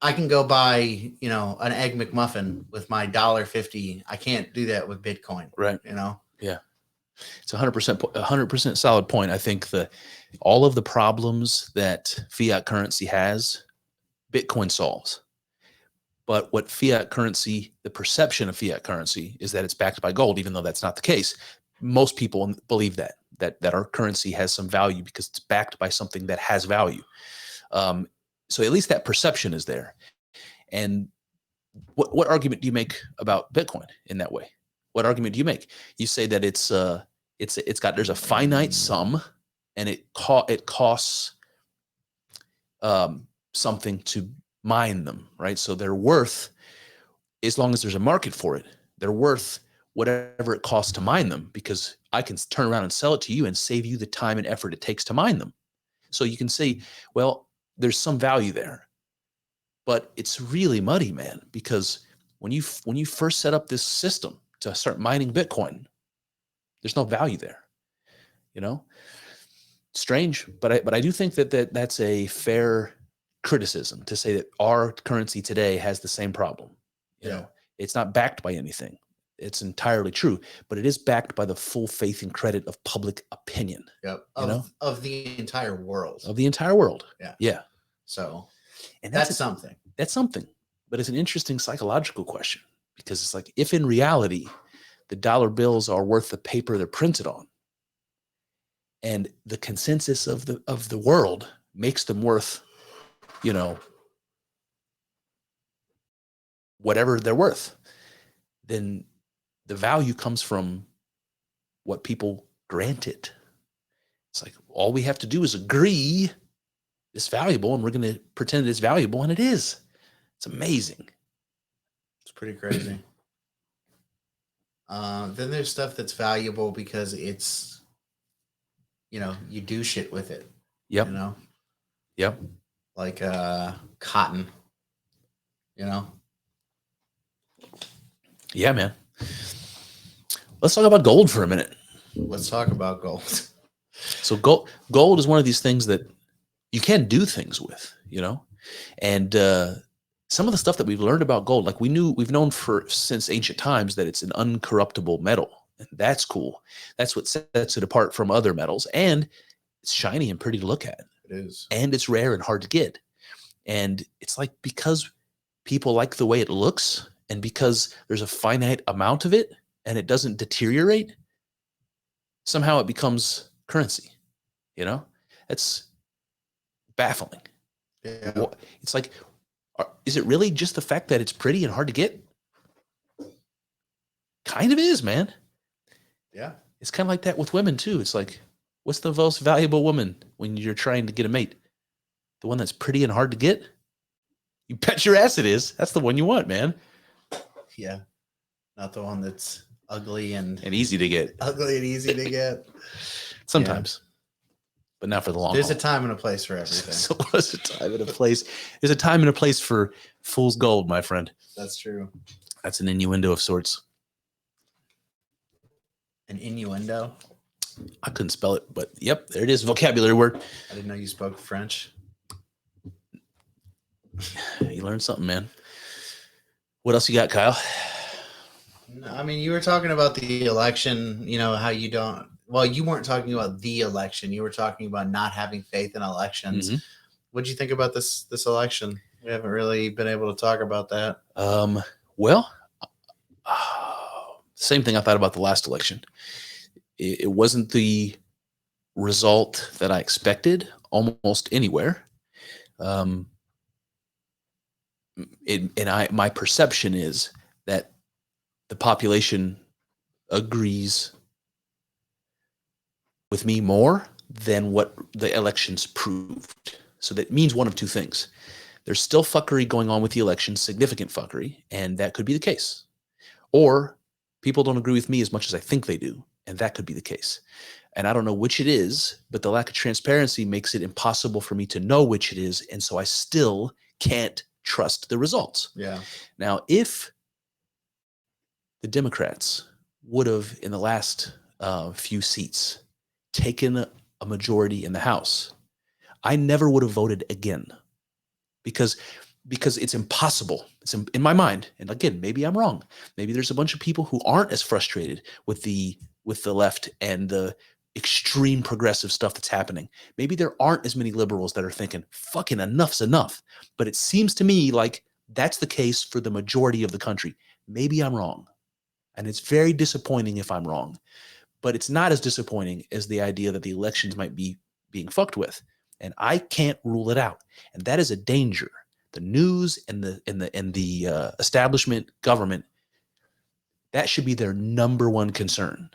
I can go buy, an egg McMuffin with my $1.50. I can't do that with Bitcoin. Right. Yeah. It's 100% solid point. I think all of the problems that fiat currency has, Bitcoin solves. But what fiat currency, the perception of fiat currency is that it's backed by gold, even though that's not the case. Most people believe that our currency has some value because it's backed by something that has value. So at least that perception is there. And what argument do you make about Bitcoin in that way? What argument do you make? You say that there's a finite sum, and it costs something to mine them, right? So they're worth, as long as there's a market for it, they're worth whatever it costs to mine them, because I can turn around and sell it to you and save you the time and effort it takes to mine them. So you can say, well, there's some value there, but it's really muddy, man, because when you first set up this system to start mining Bitcoin, there's no value there. Strange, but I do think that's a fair criticism to say that our currency today has the same problem. It's not backed by anything. It's entirely true, but it is backed by the full faith and credit of public opinion. Yep. Of the entire world. Of the entire world. Yeah. So, and that's something. That's something. But it's an interesting psychological question, because it's like, if in reality the dollar bills are worth the paper they're printed on, and the consensus of the world makes them worth, whatever they're worth, then the value comes from what people grant it. It's like, all we have to do is agree it's valuable, and we're going to pretend it's valuable, and it is. It's amazing. It's pretty crazy. Then there's stuff that's valuable because it's, you do shit with it. Yep. Yep. Like cotton. Yeah, man. Let's talk about gold for a minute. Let's talk about gold. So gold is one of these things that you can do things with, and some of the stuff that we've learned about gold, like we've known since ancient times that it's an uncorruptible metal, and that's cool. That's what sets it apart from other metals, and it's shiny and pretty to look at. It is, and it's rare and hard to get. And it's like, because people like the way it looks, and because there's a finite amount of it and it doesn't deteriorate, somehow it becomes currency. It's baffling. Yeah. It's like, is it really just the fact that it's pretty and hard to get? Kind of is, man. Yeah. It's kind of like that with women too. It's like, what's the most valuable woman when you're trying to get a mate? The one that's pretty and hard to get? You bet your ass it is. That's the one you want, man. Yeah. Not the one that's ugly and easy to get. Ugly and easy to get. Sometimes. Yeah. But not for the long There's haul. A time and a place for everything. So there's a time and a place. There's a time and a place for fool's gold, my friend. That's true. That's an innuendo of sorts. An innuendo? I couldn't spell it, but yep, there it is. Vocabulary word. I didn't know you spoke French. You learned something, man. What else you got, Kyle? I mean, you were talking about the election, how you don't. Well, you weren't talking about the election. You were talking about not having faith in elections. What'd you think about this election? We haven't really been able to talk about that. Well, same thing I thought about the last election. It wasn't the result that I expected almost anywhere. My perception is that the population agrees with me more than what the elections proved. So that means one of two things. There's still fuckery going on with the election, significant fuckery, and that could be the case. Or people don't agree with me as much as I think they do, and that could be the case. And I don't know which it is, but the lack of transparency makes it impossible for me to know which it is, and so I still can't trust the results. Yeah. Now, if the Democrats would have, in the last few seats, taken a majority in the House, I never would have voted again, because it's impossible. It's in my mind, and again, maybe I'm wrong. Maybe there's a bunch of people who aren't as frustrated with the left and the extreme progressive stuff that's happening. Maybe there aren't as many liberals that are thinking fucking enough's enough. But it seems to me like that's the case for the majority of the country. Maybe I'm wrong, and it's very disappointing if I'm wrong. But it's not as disappointing as the idea that the elections might be being fucked with, and I can't rule it out. And that is a danger. The news and the establishment government, that should be their number one concern.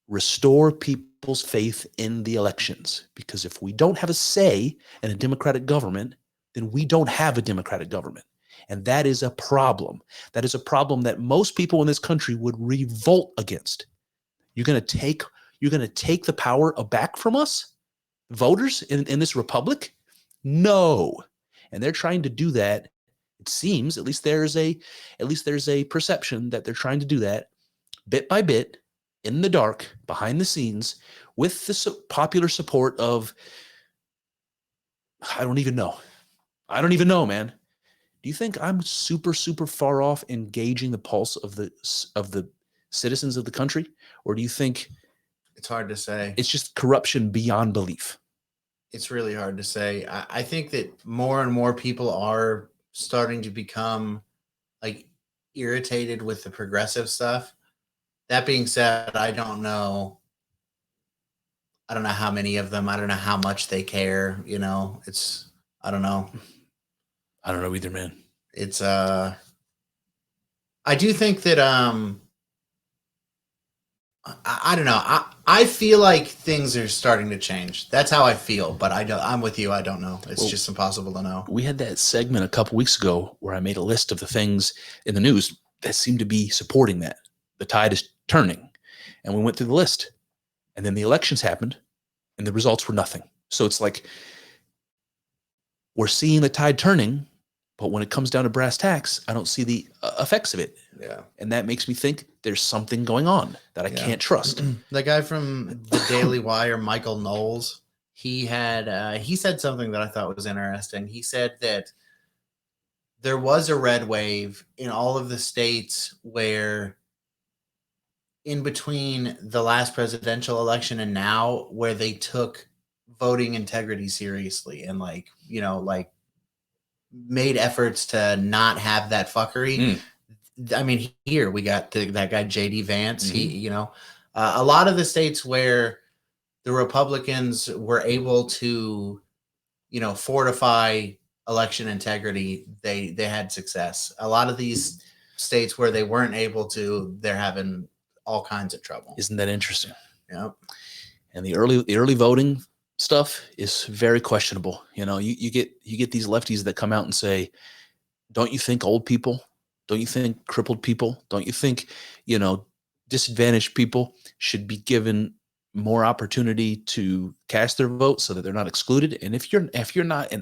Restore people's faith in the elections, because if we don't have a say in a democratic government, then we don't have a democratic government. And that is a problem. That is a problem that most people in this country would revolt against. You're going to take the power back from us, voters in this republic? No. And they're trying to do that. It seems, at least there's a perception that they're trying to do that bit by bit, in the dark, behind the scenes, with the popular support of, I don't even know, man. Do you think I'm super, super far off engaging the pulse of the citizens of the country? Or do you think it's hard to say? It's just corruption beyond belief. It's really hard to say. I think that more and more people are starting to become like irritated with the progressive stuff. That being said, I don't know how many of them. I don't know how much they care. I don't know. I don't know either, man. It's I do think that I don't know. I feel like things are starting to change. That's how I feel, but I'm with you. I don't know. It's just impossible to know. We had that segment a couple weeks ago where I made a list of the things in the news that seem to be supporting that. The tide is turning. And we went through the list. And then the elections happened and the results were nothing. So it's like we're seeing the tide turning, but when it comes down to brass tacks, I don't see the effects of it. Yeah. And that makes me think there's something going on that I can't trust. The guy from the Daily Wire, Michael Knowles, he said something that I thought was interesting. He said that there was a red wave in all of the states where, in between the last presidential election and now, where they took voting integrity seriously and made efforts to not have that fuckery. I mean, here we got that guy, JD Vance. Mm-hmm. A lot of the states where the Republicans were able to, fortify election integrity, they had success. A lot of these states where they weren't able to, they're having all kinds of trouble. Isn't that interesting? Yeah. And the early voting stuff is very questionable. You get these lefties that come out and say, don't you think old people, don't you think crippled people, don't you think, disadvantaged people should be given more opportunity to cast their vote so that they're not excluded? And if you're not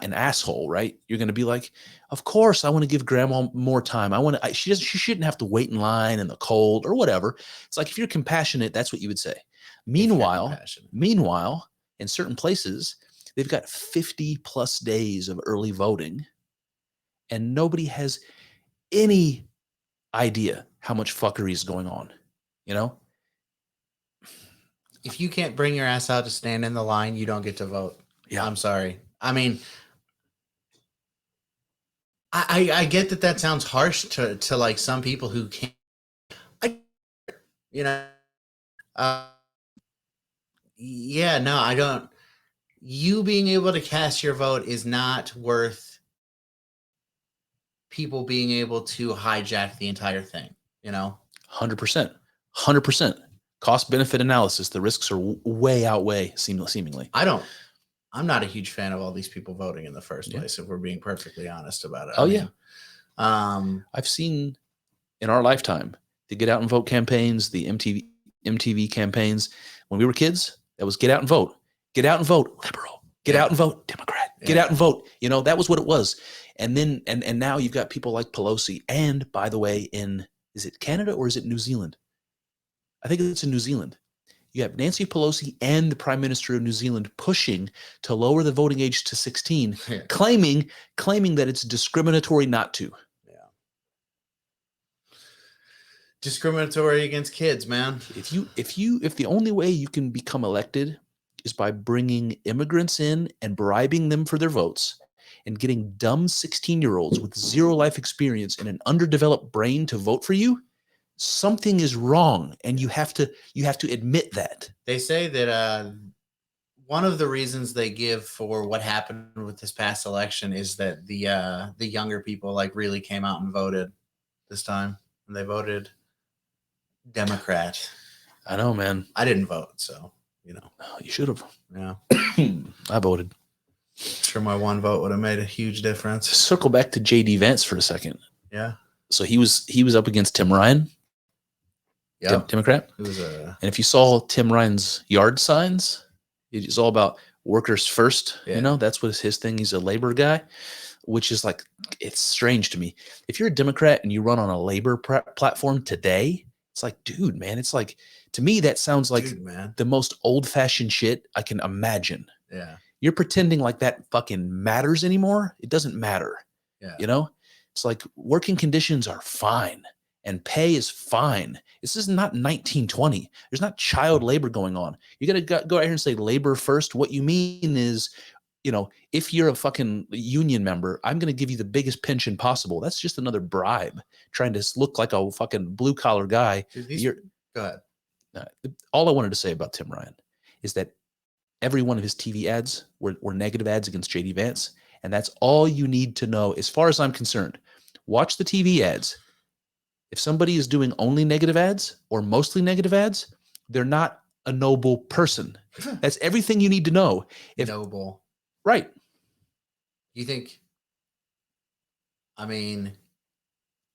an asshole, right, you're going to be like, of course I want to give grandma more time. She shouldn't have to wait in line in the cold or whatever. It's like, if you're compassionate, that's what you would say. Meanwhile, in certain places, they've got 50 plus days of early voting, and nobody has any idea how much fuckery is going on. If you can't bring your ass out to stand in the line, you don't get to vote. Yeah. I'm sorry. I mean, I get that that sounds harsh to like some people who can't, you know, uh, yeah, no, I don't. You being able to cast your vote is not worth people being able to hijack the entire thing, you know? 100%. 100%. Cost benefit analysis. The risks are way outweigh seemingly. I'm not a huge fan of all these people voting in the first place, if we're being perfectly honest about it. Oh, I yeah. mean, I've seen in our lifetime the get out and vote campaigns, the MTV campaigns. When we were kids, that was get out and vote. Get out and vote, liberal. Get out and vote, Democrat. Get out and vote. You know, that was what it was. And then and now you've got people like Pelosi. And by the way, is it Canada or is it New Zealand? I think it's in New Zealand. You have Nancy Pelosi and the Prime Minister of New Zealand pushing to lower the voting age to 16, claiming that it's discriminatory not to. Yeah. Discriminatory against kids, man. If the only way you can become elected is by bringing immigrants in and bribing them for their votes and getting dumb 16-year-olds with zero life experience and an underdeveloped brain to vote for you, something is wrong, and you have to admit that. They say that one of the reasons they give for what happened with this past election is that the younger people like really came out and voted this time, and they voted Democrat. I know, man. I didn't vote, so you know. Oh, you should have. Yeah. I voted. Sure, my one vote would have made a huge difference. Circle back to JD Vance for a second. Yeah. So he was up against Tim Ryan. Yeah. Democrat. It was And if you saw Tim Ryan's yard signs, it's all about workers first. Yeah. You know, that's what his thing. He's a labor guy, which is like, it's strange to me. If you're a Democrat and you run on a labor platform today, it's like, dude, man, it's like, to me, that sounds like the most old fashioned shit I can imagine. Yeah. You're pretending like that fucking matters anymore. It doesn't matter. Yeah. You know, it's like working conditions are fine and pay is fine. This is not 1920. There's not child labor going on. You got to go out here and say labor first. What you mean is, you know, if you're a fucking union member, I'm going to give you the biggest pension possible. That's just another bribe, trying to look like a fucking blue collar guy. Dude, go ahead. All I wanted to say about Tim Ryan is that every one of his TV ads were negative ads against JD Vance. And that's all you need to know as far as I'm concerned. Watch the TV ads. If somebody is doing only negative ads or mostly negative ads, they're not a noble person. That's everything you need to know. Noble. Right. You think, I mean,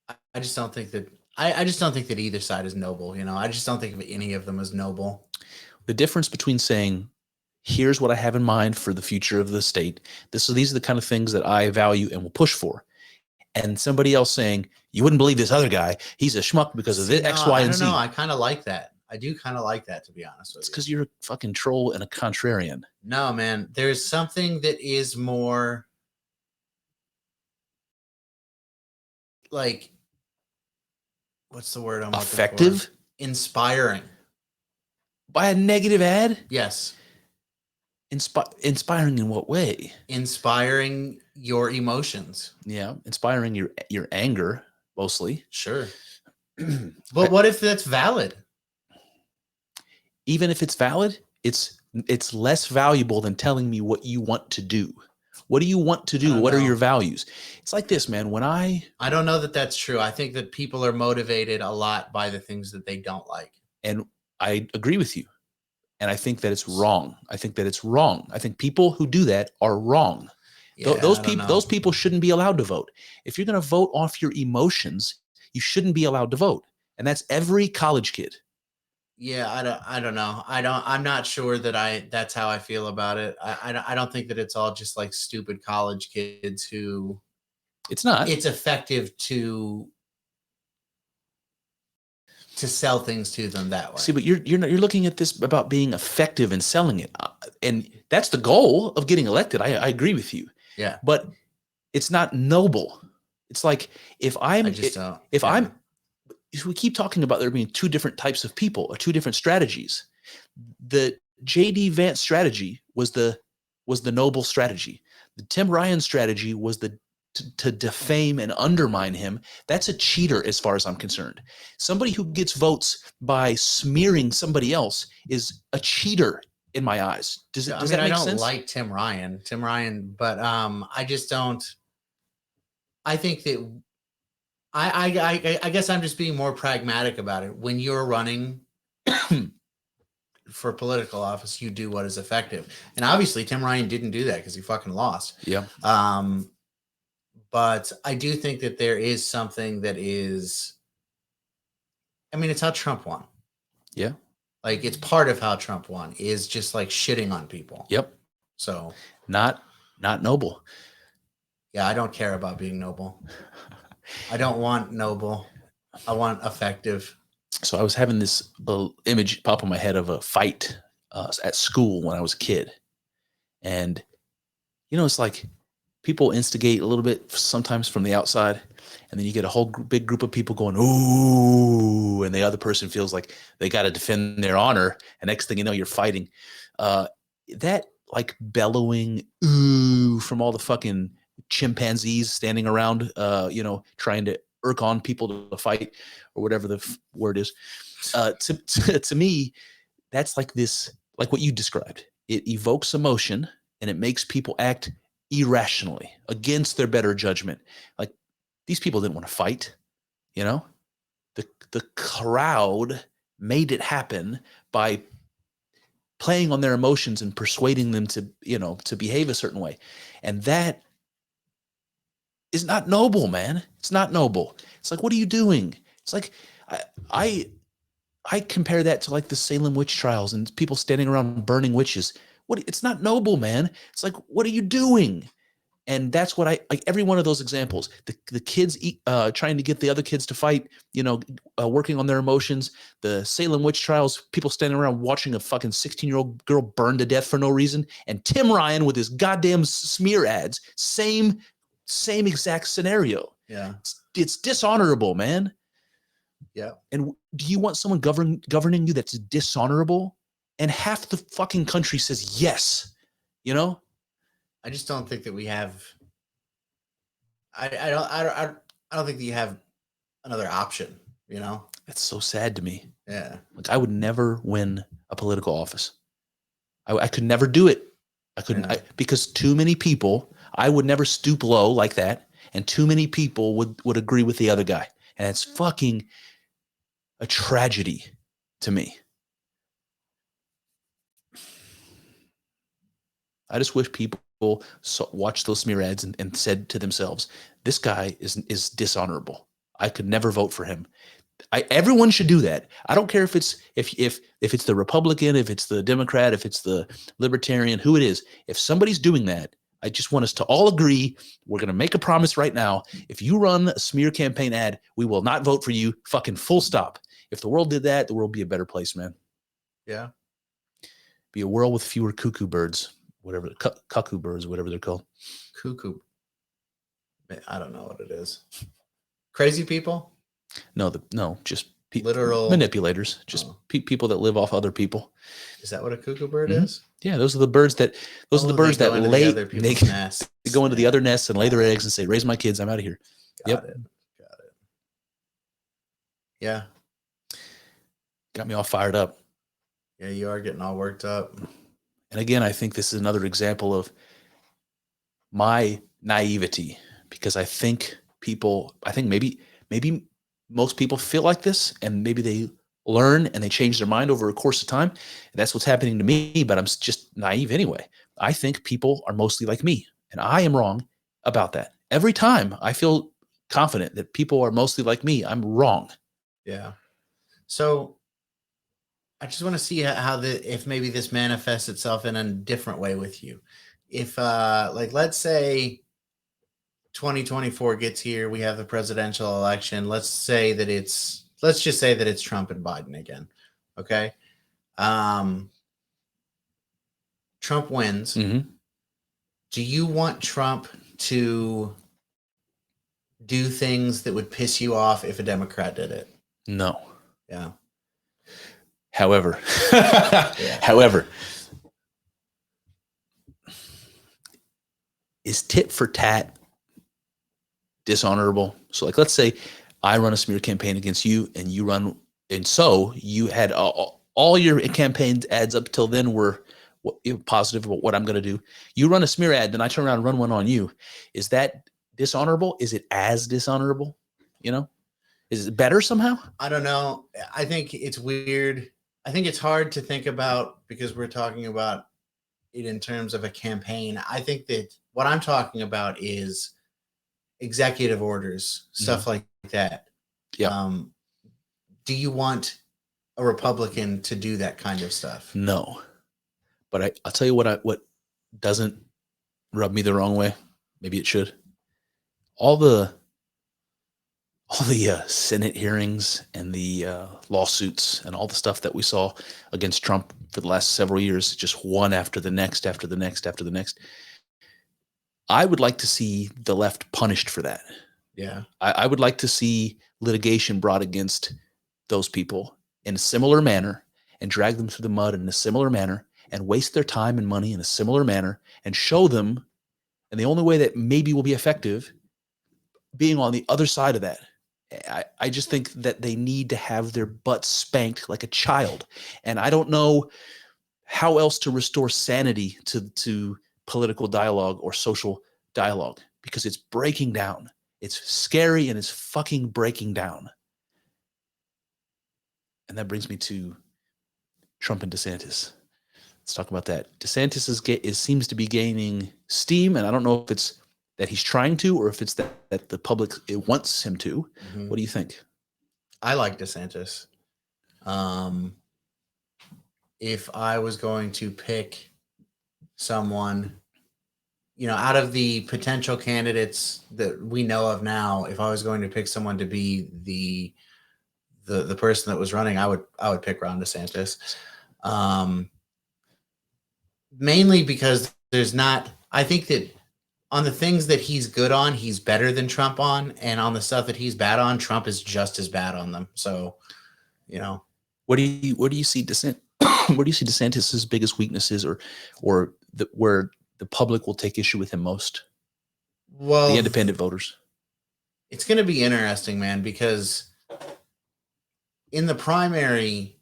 I just don't think that, I just don't think that either side is noble. You know, I just don't think of any of them as noble. The difference between saying, here's what I have in mind for the future of the state. These are the kind of things that I value and will push for. And somebody else saying, you wouldn't believe this other guy. He's a schmuck because of this, X, Y, and Z. I kind of like that. I do kind of like that, to be honest with you. It's because you're a fucking troll and a contrarian. No, man. There's something that is more like, what's the word I'm looking for? Effective? Inspiring. By a negative ad? Yes. Inspiring in what way? Inspiring your emotions. Yeah, inspiring your anger mostly. Sure. But what if that's valid? Even if it's valid, it's less valuable than telling me what you want to do. What do you want to do? What are your values? It's like this, man. I don't know that that's true. I think that people are motivated a lot by the things that they don't like. And I agree with you. And I think that it's wrong. I think people who do that are wrong. Yeah, those people shouldn't be allowed to vote. If you're going to vote off your emotions, you shouldn't be allowed to vote. And that's every college kid. Yeah, I don't know. I'm not sure that that's how I feel about it. I don't think that it's all just like stupid college kids who. It's not. It's effective to sell things to them that way. See, but you're looking at this about being effective and selling it, and that's the goal of getting elected. I agree with you. Yeah, but it's not noble. It's like if we keep talking about there being two different types of people or two different strategies. The JD Vance strategy was the was the noble strategy. The Tim Ryan strategy was to defame and undermine him. That's a cheater as far as I'm concerned. Somebody who gets votes by smearing somebody else is a cheater in my eyes. Does that make sense? I don't like Tim Ryan, but I just don't. I think that I guess I'm just being more pragmatic about it. When you're running for political office, you do what is effective, and obviously Tim Ryan didn't do that because he fucking lost. Yeah. But I do think that there is something that is. I mean, it's how Trump won. Yeah. Like, it's part of how Trump won is just like shitting on people. Yep. So not noble. Yeah, I don't care about being noble. I don't want noble. I want effective. So I was having this image pop in my head of a fight at school when I was a kid. And, it's like people instigate a little bit sometimes from the outside. And then you get a whole big group of people going, ooh, and the other person feels like they got to defend their honor. And next thing you know, you're fighting. That like bellowing, ooh, from all the fucking chimpanzees standing around, trying to irk on people to fight or whatever the word is. To me, that's like this, like what you described. It evokes emotion and it makes people act irrationally against their better judgment. Like these people didn't want to fight, the crowd made it happen by playing on their emotions and persuading them to behave a certain way. And that is not noble, man. It's not noble. It's like, what are you doing? It's like, I compare that to like the Salem witch trials and people standing around burning witches. It's not noble, man. It's like, what are you doing? And that's what I like. Every one of those examples, the kids trying to get the other kids to fight, working on their emotions, the Salem witch trials, people standing around watching a fucking 16-year-old girl burn to death for no reason. And Tim Ryan with his goddamn smear ads, same exact scenario. Yeah. It's dishonorable, man. Yeah. And do you want someone governing you that's dishonorable? And half the fucking country says yes, I just don't think that we have. I don't think that you have another option. That's so sad to me. Yeah. Like I would never win a political office. I could never do it. I couldn't because too many people. I would never stoop low like that, and too many people would agree with the other guy, and it's fucking a tragedy to me. I just wish people watched those smear ads and said to themselves, this guy is dishonorable. I could never vote for him. Everyone should do that. I don't care if it's the Republican, if it's the Democrat, if it's the Libertarian, who it is. If somebody's doing that, I just want us to all agree, we're going to make a promise right now. If you run a smear campaign ad, we will not vote for you, fucking full stop. If the world did that, the world would be a better place, man. Yeah. Be a world with fewer cuckoo birds. Whatever, cuckoo birds, whatever they're called. Cuckoo. I don't know what it is. Crazy people? No, just literal manipulators. Just people that live off other people. Is that what a cuckoo bird is? Yeah, those are the birds that lay. They go into the other nests and lay their eggs and say, "Raise my kids. I'm out of here." Got it. Yeah. Got me all fired up. Yeah, you are getting all worked up. And again, I think this is another example of my naivety, because I think maybe most people feel like this, and maybe they learn and they change their mind over a course of time. And that's what's happening to me, but I'm just naive anyway. I think people are mostly like me, and I am wrong about that. Every time I feel confident that people are mostly like me, I'm wrong. Yeah. So I just want to see if maybe this manifests itself in a different way with you. If let's say 2024 gets here, we have the presidential election. Let's just say that it's Trump and Biden again. Okay. Trump wins. Mm-hmm. Do you want Trump to do things that would piss you off if a Democrat did it? No. Yeah. However, is tit for tat dishonorable? So like, let's say I run a smear campaign against you and you run, and so you had all your campaign ads up till then were positive about what I'm going to do. You run a smear ad, then I turn around and run one on you. Is that dishonorable? Is it as dishonorable? You know, is it better somehow? I don't know. I think it's weird. I think it's hard to think about because we're talking about it in terms of a campaign. I think that what I'm talking about is executive orders, stuff like that. Yeah. Do you want a Republican to do that kind of stuff? No. But I'll tell you what doesn't rub me the wrong way. Maybe it should. All the Senate hearings and the lawsuits and all the stuff that we saw against Trump for the last several years, just one after the next, after the next, after the next. I would like to see the left punished for that. Yeah. I would like to see litigation brought against those people in a similar manner and drag them through the mud in a similar manner and waste their time and money in a similar manner and show them. And the only way that maybe will be effective being on the other side of that. I just think that they need to have their butts spanked like a child. And I don't know how else to restore sanity to political dialogue or social dialogue because it's breaking down. It's scary and it's fucking breaking down. And that brings me to Trump and DeSantis. Let's talk about that. DeSantis seems to be gaining steam, and I don't know if it's that he's trying to or if it's that the public wants him to. Mm-hmm. What do you think? I like DeSantis. If I was going to pick someone, out of the potential candidates that we know of now, if I was going to pick someone to be the person that was running, I would pick Ron DeSantis. Mainly because I think that on the things that he's good on, he's better than Trump on, and on the stuff that he's bad on, Trump is just as bad on them. So, where do you see DeSantis's biggest weaknesses, or where the public will take issue with him most? Well, the independent voters. It's going to be interesting, man, because in the primary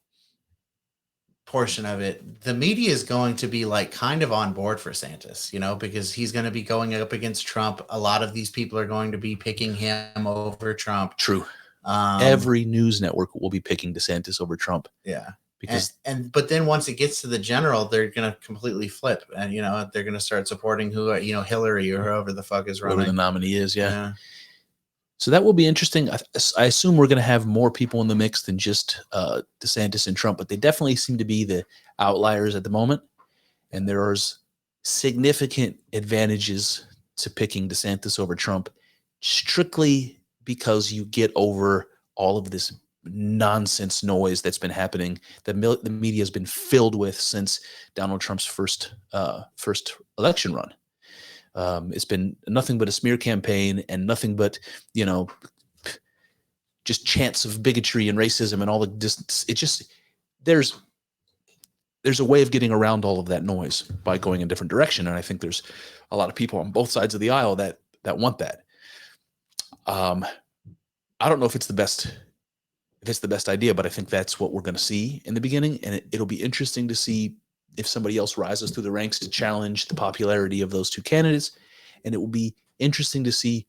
portion of it, the media is going to be like kind of on board for Santis, because he's going to be going up against Trump. A lot of these people are going to be picking him over Trump. True. Every news network will be picking DeSantis over Trump. Yeah. Because but then once it gets to the general, they're going to completely flip, and they're going to start supporting Hillary or whoever the fuck is running. Whoever the nominee is. Yeah. So that will be interesting. I assume we're going to have more people in the mix than just DeSantis and Trump, but they definitely seem to be the outliers at the moment. And there's significant advantages to picking DeSantis over Trump, strictly because you get over all of this nonsense noise that's been happening, that the media has been filled with since Donald Trump's first election run. It's been nothing but a smear campaign and nothing but, just chants of bigotry and racism and all the distance. It just, there's a way of getting around all of that noise by going in a different direction. And I think there's a lot of people on both sides of the aisle that want that. I don't know if it's the best idea, but I think that's what we're going to see in the beginning. And it'll be interesting to see if somebody else rises through the ranks to challenge the popularity of those two candidates. And it will be interesting to see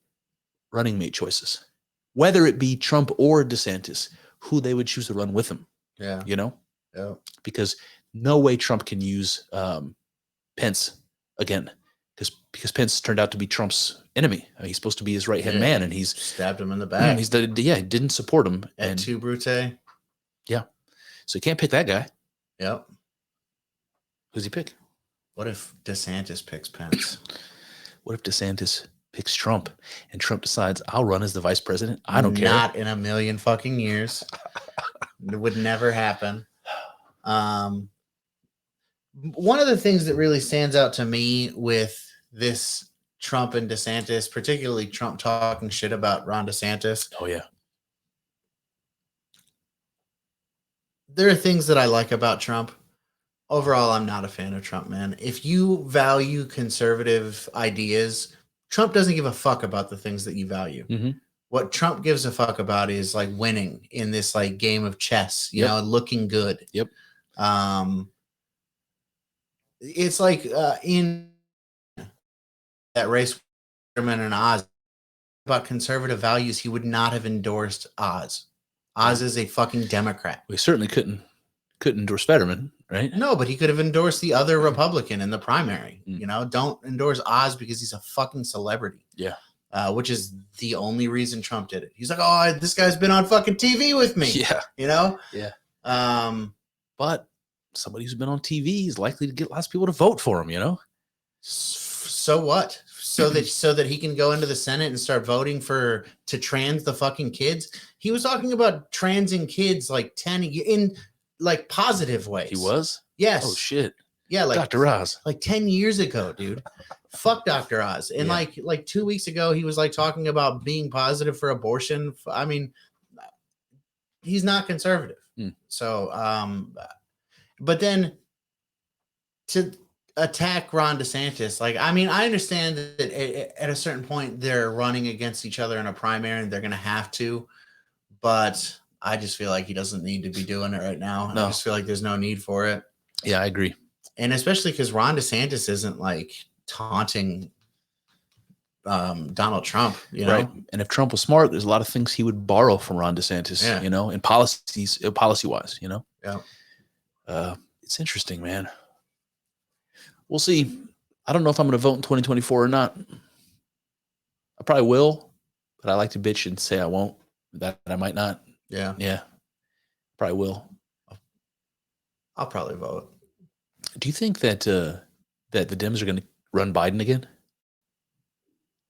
running mate choices, whether it be Trump or DeSantis, who they would choose to run with him. Yeah. Yeah. Because no way Trump can use Pence again, because Pence turned out to be Trump's enemy. I mean, he's supposed to be his right-hand man, and he's stabbed him in the back. He didn't support him. And too brute. Yeah. So you can't pick that guy. Yep. Who's he pick? What if DeSantis picks Pence? What if DeSantis picks Trump and Trump decides I'll run as the vice president? I don't care. Not in a million fucking years. It would never happen. One of the things that really stands out to me with this Trump and DeSantis, particularly Trump talking shit about Ron DeSantis. Oh, yeah. There are things that I like about Trump. Overall, I'm not a fan of Trump, man. If you value conservative ideas, Trump doesn't give a fuck about the things that you value. Mhm. What Trump gives a fuck about is like winning in this like game of chess, you Yep. know, looking good. Yep. It's like in that race, Fetterman and Oz about conservative values, he would not have endorsed Oz. Oz is a fucking Democrat. We certainly couldn't endorse Fetterman, right? No, but he could have endorsed the other Republican in the primary. Mm. You know, don't endorse Oz because he's a fucking celebrity. Yeah. Which is the only reason Trump did it. He's like, oh, this guy's been on fucking TV with me. Yeah. You know? Yeah. But somebody who's been on TV is likely to get lots of people to vote for him, you know? so what? So that he can go into the Senate and start voting to trans the fucking kids. He was talking about transing kids like 10 in like positive ways. He was? Yes. Oh shit. Yeah, like Dr. Oz. like 10 years ago, dude. Fuck Dr. Oz. And Yeah. like 2 weeks ago, he was like talking about being positive for abortion. I mean, he's not conservative. So, but then to attack Ron DeSantis, like, I mean, I understand that at a certain point they're running against each other in a primary and they're going to have to, but I just feel like he doesn't need to be doing it right now. No. I just feel like there's no need for it. Yeah, I agree. And especially because Ron DeSantis isn't like taunting Donald Trump, you know? Right. And if Trump was smart, there's a lot of things he would borrow from Ron DeSantis, you know, in policy wise, you know? Yeah. It's interesting, man. We'll see. I don't know if I'm going to vote in 2024 or not. I probably will, but I like to bitch and say I won't, that I might not. Yeah. Yeah. Probably will. I'll probably vote. Do you think that that the Dems are going to run Biden again?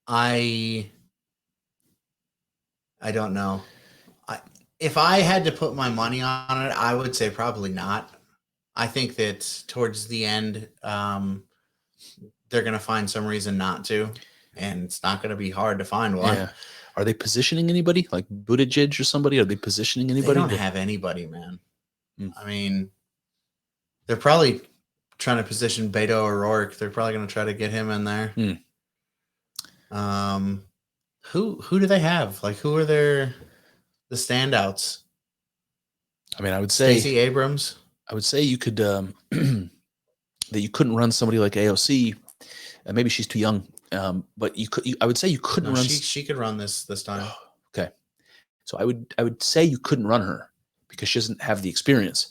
I don't know. If I had to put my money on it, I would say probably not. I think that towards the end, they're going to find some reason not to, and it's not going to be hard to find one. Yeah. Are they positioning anybody like Buttigieg or somebody? Are they positioning anybody? They don't have anybody, man. I mean, they're probably trying to position Beto O'Rourke. They're probably going to try to get him in there. Who do they have? Like, who are the standouts? I mean, I would say Stacey Abrams. I would say you could that you couldn't run somebody like AOC. Maybe she's too young. But you could. I would say you couldn't run. She could run this time. Okay, so I would say you couldn't run her because she doesn't have the experience.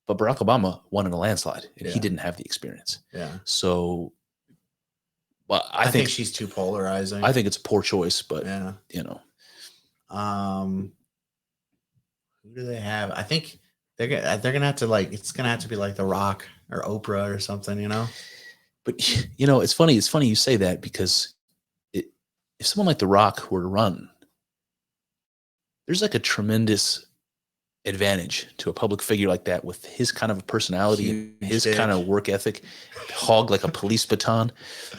But Barack Obama won in a landslide, and he didn't have the experience. Yeah. So, well, I think she's too polarizing. I think it's a poor choice, but you know. Who do they have? I think they're gonna have to it's gonna have to be like The Rock or Oprah or something, you know. But you know, it's funny. It's funny you say that because if someone like The Rock were to run, there's like a tremendous advantage to a public figure like that with his kind of personality, his kind of work ethic, hog like a police baton.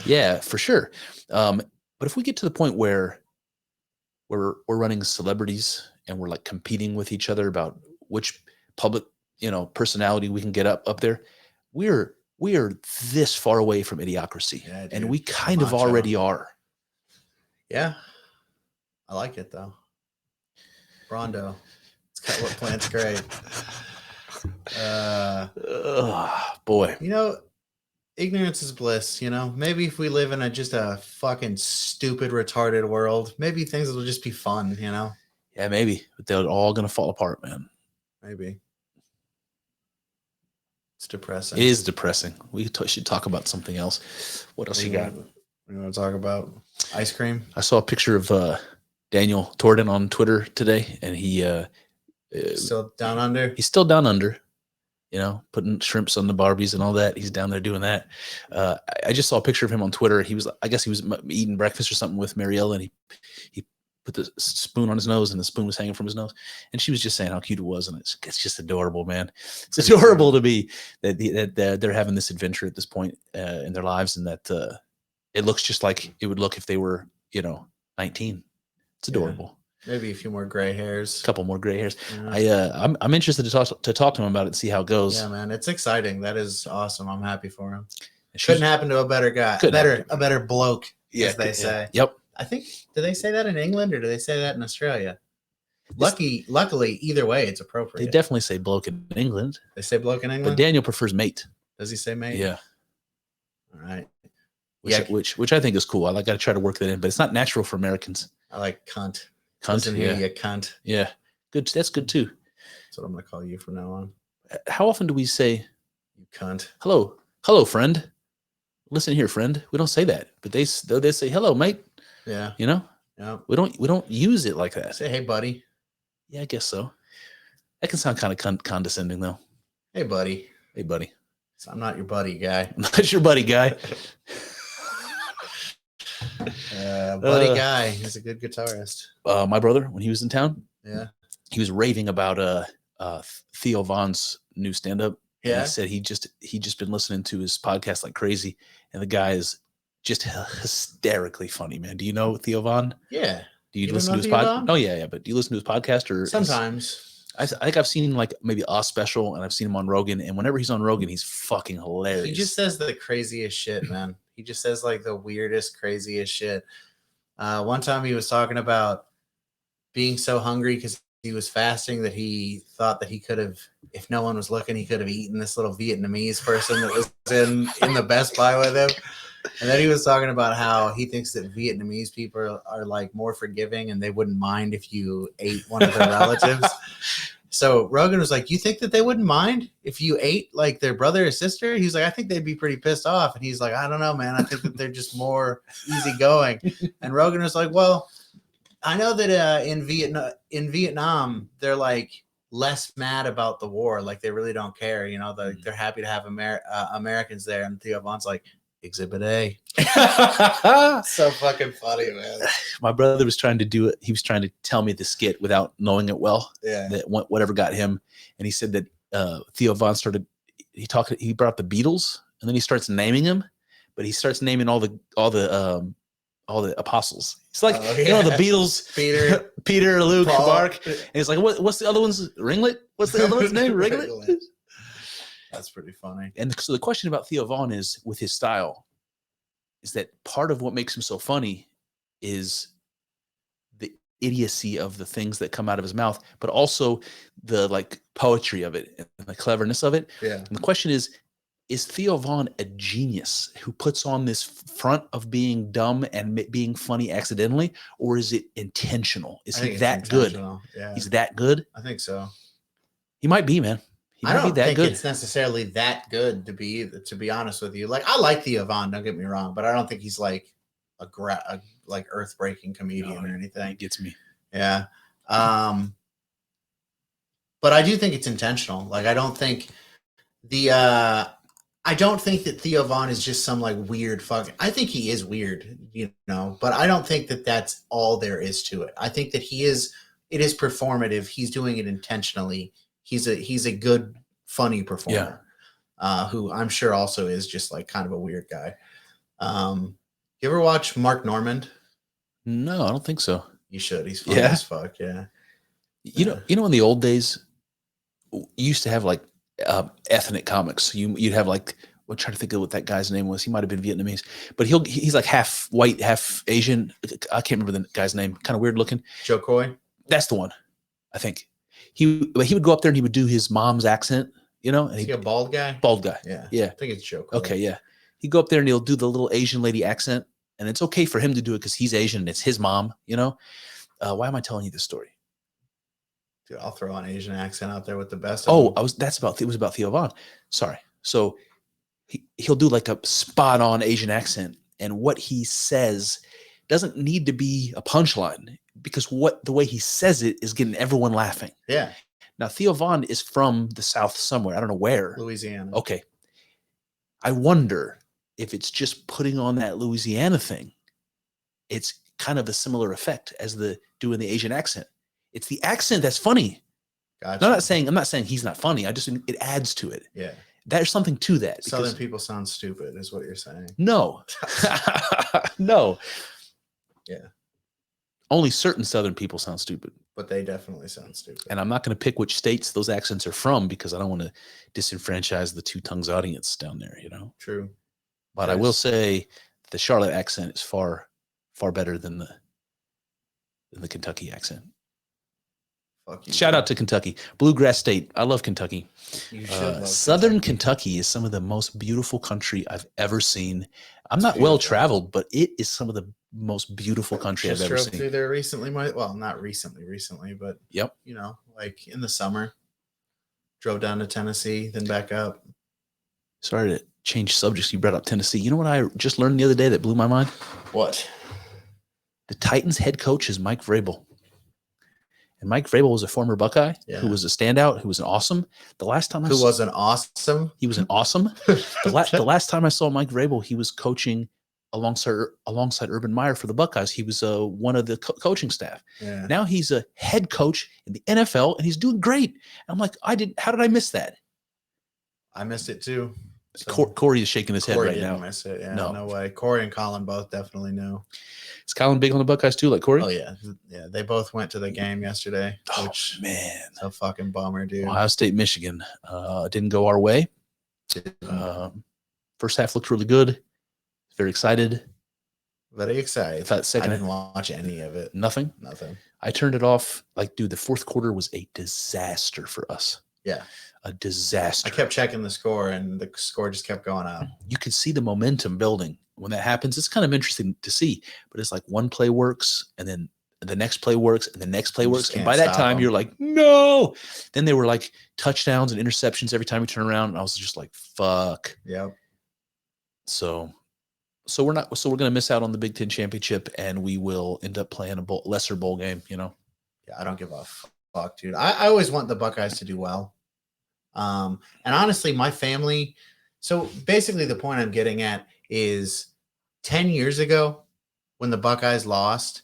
Yeah, for sure. But if we get to the point where we're running celebrities and we're like competing with each other about which public, you know, personality we can get up there, we are this far away from idiocracy, and we kind of already are. Yeah, I like it though. Rondo. It's got what plants great. Boy. You know, ignorance is bliss, you know. Maybe if we live in just a fucking stupid, retarded world, maybe things will just be fun, you know. Yeah, maybe. But they're all gonna fall apart, man. Maybe. It's depressing. It is depressing. We should talk about something else. What else you got? We want to talk about ice cream. I saw a picture of Daniel Torden on Twitter today, and he still down under. He's still down under, you know, putting shrimps on the Barbies and all that. He's down there doing that. I just saw a picture of him on Twitter. I guess he was eating breakfast or something with Mariella, and he put the spoon on his nose, and the spoon was hanging from his nose. And she was just saying how cute it was, and it's just adorable, man. It's adorable to be that they're having this adventure at this point in their lives, and that it looks just like it would look if they were, you know, 19. It's adorable. Maybe a few more gray hairs. couple more gray hairs. Yeah. I'm interested to talk to him about it and see how it goes. Yeah, man, it's exciting. That is awesome. I'm happy for him. She's- Couldn't happen to a better guy, a better bloke, as they say. Yep. I think, do they say that in England or do they say that in Australia? Luckily, either way, it's appropriate. They definitely say bloke in England, They say bloke in but England. Daniel prefers mate. Does he say mate? Yeah. All right. Which I think is cool. I got to try to work that in, but it's not natural for Americans. I like cunt. Cunt. Listen here, you cunt. Yeah. Good. That's good too. That's what I'm gonna call you from now on. How often do we say You cunt. hello, friend? Listen here, friend. We don't say that, but they say hello, mate. Yeah. You know, Yeah. we don't use it like that. Say hey, buddy. Yeah, I guess so. That can sound kind of condescending, though. Hey, buddy. Hey, buddy. So I'm not your buddy, guy. That's your buddy, guy. Buddy guy. He's a good guitarist. My brother, when he was in town, Yeah. he was raving about Theo Von's new stand-up. Yeah. He said he just been listening to his podcast like crazy, and the guy is just hysterically funny, man. Do you know Theo Von? Yeah. Do you You listen don't to his know Theo podcast? Von? Oh yeah, but do you listen to his podcast or Sometimes. I think I've seen him like maybe a special, and I've seen him on Rogan, and whenever he's on Rogan, he's fucking hilarious. He just says the craziest shit, man. He just says like the weirdest, craziest shit. One time he was talking about being so hungry because he was fasting that he thought that he could have, if no one was looking, he could have eaten this little Vietnamese person that was in the Best Buy with him. And then he was talking about how he thinks that Vietnamese people are like more forgiving and they wouldn't mind if you ate one of their relatives. So Rogan was like, you think that they wouldn't mind if you ate like their brother or sister? He's like, I think they'd be pretty pissed off. And he's like, I don't know, man. I think that they're just more easygoing. And Rogan was like, well, I know that in Vietnam, they're like less mad about the war. Like they really don't care. You know, they're happy to have Americans there. And Theo Von's like, Exhibit A. So fucking funny, man. My brother was trying to do it. He was trying to tell me the skit without knowing it well. Yeah. That whatever got him, and he said that Theo Von started. He brought up the Beatles, and then he starts naming them, but he starts naming all the apostles. It's like you know the Beatles, Peter, Luke, Paul. Mark, and he's like, what's the other one's Ringlet? What's the other one's name? Ringlet. That's pretty funny. And so the question about Theo Von is, with his style, is that part of what makes him so funny is the idiocy of the things that come out of his mouth, but also the like poetry of it and the cleverness of it. Yeah. And the question is Theo Von a genius who puts on this front of being dumb and being funny accidentally, or is it intentional? Is he that good? Yeah. He's that good? I think so. He might be, man. I don't think it's necessarily that good to be honest with you. Like I like Theo Von, don't get me wrong, but I don't think he's like a like earth-breaking comedian or anything. It gets me. Yeah. But I do think it's intentional. Like I don't think that Theo Von is just some like weird fucking. I think he is weird, you know, but I don't think that that's all there is to it. I think that it is performative. He's doing it intentionally. He's a good, funny performer, who I'm sure also is just like kind of a weird guy. You ever watch Mark Normand? No, I don't think so. You should. He's funny as fuck. Yeah. You know, in the old days, you used to have like ethnic comics. You'd have like, I'm trying to think of what that guy's name was. He might have been Vietnamese, but he's like half white, half Asian. I can't remember the guy's name. Kind of weird looking. Joe Coy. That's the one, I think. He would go up there and he would do his mom's accent, you know. And Is he a bald guy? Bald guy. Yeah. Yeah. I think it's Joe Coy. Okay. Yeah. He'd go up there and he'll do the little Asian lady accent, and it's okay for him to do it because he's Asian and it's his mom, you know. Why am I telling you this story? Dude, I'll throw an Asian accent out there with the best. It was about Theo Von. Sorry. So he'll do like a spot on Asian accent, and what he says doesn't need to be a punchline because the way he says it is getting everyone laughing. Yeah. Now Theo Von is from the South somewhere. I don't know where. Louisiana. Okay. I wonder if it's just putting on that Louisiana thing. It's kind of a similar effect as doing the Asian accent. It's the accent that's funny. Gotcha. I'm not saying he's not funny. It adds to it. Yeah. There's something to that. Southern people sound stupid, is what you're saying. No. No. Yeah. only certain Southern people sound stupid. But they definitely sound stupid. And I'm not going to pick which states those accents are from because I don't want to disenfranchise the Two Tongues audience down there, you know? True. But I will say the Charlotte accent is far, far better than the Kentucky accent. Shout out to Kentucky. Bluegrass State. I love Kentucky. You should love Southern Kentucky is some of the most beautiful country I've ever seen. I'm not beautiful. well traveled, but it is some of the most beautiful country I've ever drove seen. Through there recently. Well, not recently, but yep. You know, like in the summer, drove down to Tennessee, then back up. Sorry to change subjects. You brought up Tennessee. You know what I just learned the other day that blew my mind? What? The Titans head coach is Mike Vrabel. And Mike Vrabel was a former Buckeye who was a standout, who was an awesome. The last time He was an awesome. The last time I saw Mike Vrabel, he was coaching alongside Urban Meyer for the Buckeyes. He was one of the coaching staff. Yeah. Now he's a head coach in the NFL, and he's doing great. And I'm like, how did I miss that? I missed it too. So Corey is shaking his head right now. Miss it. Yeah, no way. Corey and Colin both definitely knew. Is Colin big on the Buckeyes too, like Corey? Oh yeah. They both went to the game yesterday. Oh man, a fucking bummer, dude. Ohio State, Michigan, didn't go our way. First half looked really good. Very excited. Very excited. That second, I didn't watch any of it. Nothing. I turned it off. Like, dude, the fourth quarter was a disaster for us. Yeah. A disaster. I kept checking the score, and the score just kept going up. You could see the momentum building. When that happens, it's kind of interesting to see. But it's like one play works, and then the next play works, and the next play works. And by that time, you're like, no. Then they were like touchdowns and interceptions every time we turn around. And I was just like, fuck. Yep. So we're going to miss out on the Big Ten championship, and we will end up playing a lesser bowl game, you know? Yeah, I don't give a fuck, dude. I always want the Buckeyes to do well. And honestly, my family, so basically the point I'm getting at is 10 years ago when the Buckeyes lost,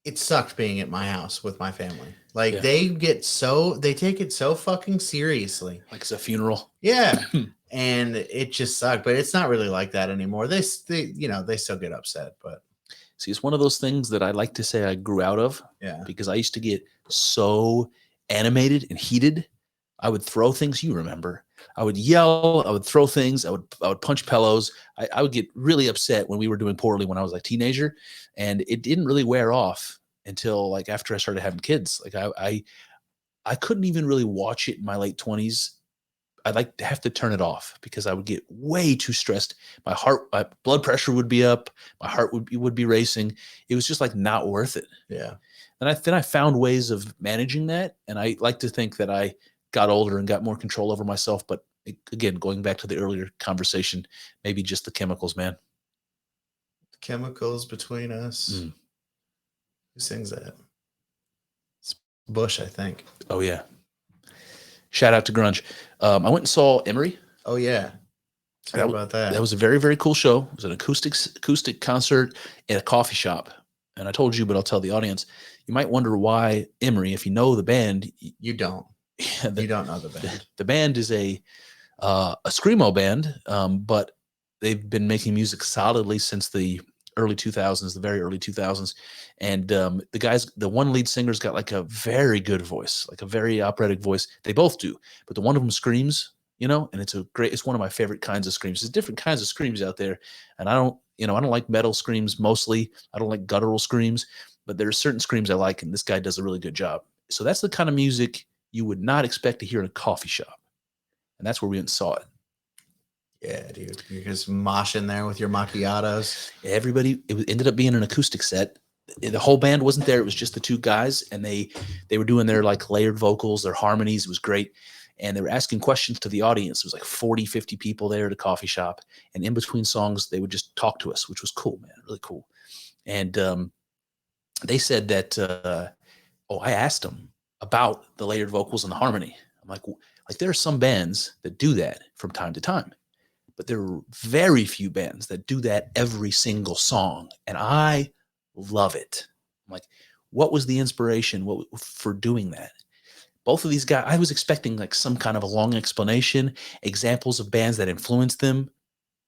it sucked being at my house with my family. Like they take it so fucking seriously. Like it's a funeral. Yeah. And it just sucked, but it's not really like that anymore. They still get upset, but see, it's one of those things that I like to say I grew out of. Yeah. Because I used to get so animated and heated. I would throw things. You remember? I would yell. I would throw things. I would punch pillows. I would get really upset when we were doing poorly when I was a teenager, and it didn't really wear off until like after I started having kids. Like I couldn't even really watch it in my late 20s. I'd like to have to turn it off because I would get way too stressed. My blood pressure would be up. My heart would be racing. It was just like not worth it. Yeah. And then I found ways of managing that. And I like to think that I got older and got more control over myself. But again, going back to the earlier conversation, maybe just the chemicals, man. The chemicals between us. Who sings that? It's Bush, I think. Oh, yeah. Shout out to grunge. I went and saw Emery. Oh yeah, how about that? That was a very, very cool show. It was an acoustic concert at a coffee shop. And I told you, but I'll tell the audience. You might wonder why Emery, if you know the band, you don't. You don't know the band. The band is a screamo band, but they've been making music solidly since the early 2000s, the very early 2000s. And the one lead singer's got like a very good voice, like a very operatic voice. They both do, but the one of them screams, you know, and it's one of my favorite kinds of screams. There's different kinds of screams out there. And I don't like metal screams mostly. I don't like guttural screams, but there's certain screams I like. And this guy does a really good job. So that's the kind of music you would not expect to hear in a coffee shop. And that's where we went and saw it. Yeah, dude. You're just moshing there with your macchiatos. It ended up being an acoustic set. The whole band wasn't there. It was just the two guys, and they were doing their like layered vocals, their harmonies. It was great. And they were asking questions to the audience. It was like 40, 50 people there at a coffee shop. And in between songs, they would just talk to us, which was cool, man. Really cool. And they said that, I asked them about the layered vocals and the harmony. I'm like there are some bands that do that from time to time. But there are very few bands that do that every single song. And I love it. I'm like, what was the inspiration for doing that? Both of these guys, I was expecting like some kind of a long explanation, examples of bands that influenced them.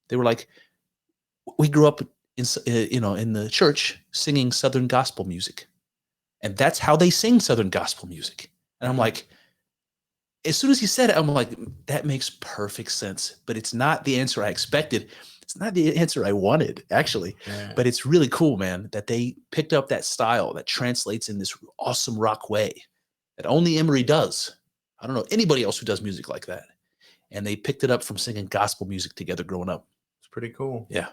They were like, we grew up in the church singing Southern gospel music. And that's how they sing Southern gospel music. And I'm like, as soon as he said it, I'm like, that makes perfect sense. But it's not the answer I expected. It's not the answer I wanted, actually. Yeah. But it's really cool, man, that they picked up that style that translates in this awesome rock way that only Emery does. I don't know anybody else who does music like that. And they picked it up from singing gospel music together growing up. It's pretty cool. Yeah.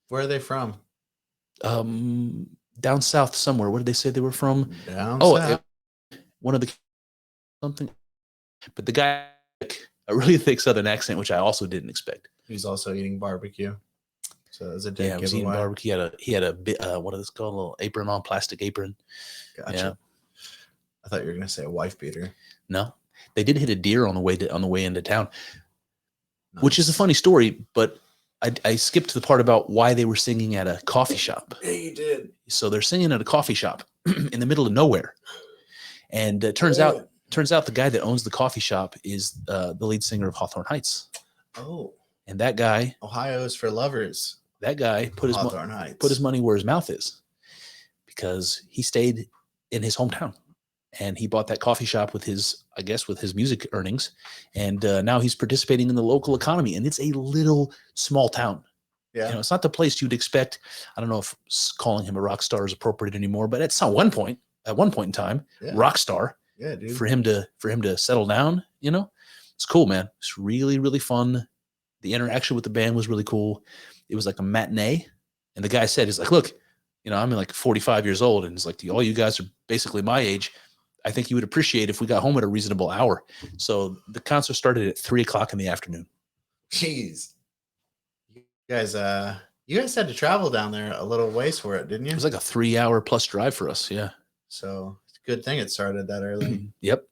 Where are they from? Down south somewhere. What did they say they were from? Down south. One of the something. But the guy had a really thick Southern accent, which I also didn't expect. He's also eating barbecue. So it was a dead He was eating giveaway. barbecue. He had a bit, what is it called? A little apron on, plastic apron. Gotcha. Yeah. I thought you were gonna say a wife beater. No, they did hit a deer on the way into town, Nice. which is a funny story. But I skipped the part about why they were singing at a coffee shop. Yeah, you did. So they're singing at a coffee shop in the middle of nowhere, and it turns out the guy that owns the coffee shop is the lead singer of Hawthorne Heights. Oh, And that guy, Ohio is for lovers. put Hawthorne Heights. put his money where his mouth is, because he stayed in his hometown and he bought that coffee shop with his music earnings. And now he's participating in the local economy, and it's a little small town. Yeah. It's not the place you'd expect. I don't know if calling him a rock star is appropriate anymore, but at one point in time, Yeah. rock star. Yeah, dude. For him to settle down, it's cool, man. It's really, really fun. The interaction with the band was really cool. It was like a matinee, and the guy said, he's like, look, I'm like 45 years old, and it's like, all you guys are basically my age. I think you would appreciate if we got home at a reasonable hour. So the concert started at 3:00 in the afternoon. Jeez. You guys had to travel down there a little ways for it, didn't you? It was like a 3-hour plus drive for us. Yeah. So it's a good thing it started that early. Yep.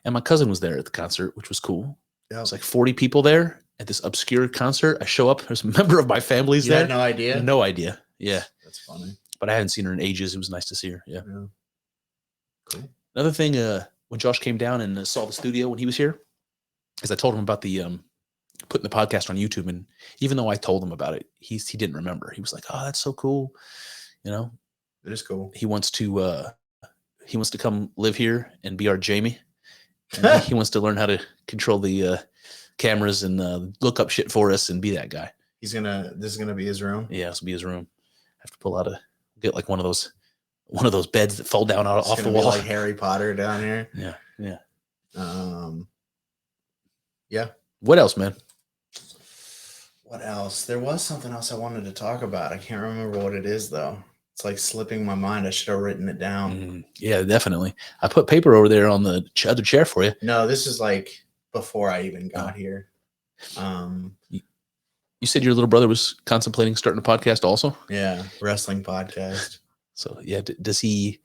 And my cousin was there at the concert, which was cool. Yep. It was like 40 people there at this obscure concert. I show up, there's a member of my family's You there. had no idea? No idea. Yeah. That's funny. But I hadn't seen her in ages. It was nice to see her. Yeah. Cool. Another thing, when Josh came down and saw the studio when he was here, is I told him about the putting the podcast on YouTube. And even though I told him about it, he didn't remember. He was like, oh, that's so cool. It is cool. He wants to come live here and be our Jamie. And he wants to learn how to control the cameras and look up shit for us and be that guy. This is gonna be his room. Yeah, this will be his room. I have to get like one of those beds that fall down off the wall, like Harry Potter down here. Yeah. Yeah. What else, man? What else? There was something else I wanted to talk about. I can't remember what it is though. It's like slipping my mind. I should have written it down. Yeah, definitely. I put paper over there on the other chair for you. No, this is like before I even got here. You said your little brother was contemplating starting a podcast also? Yeah, wrestling podcast. So yeah, does he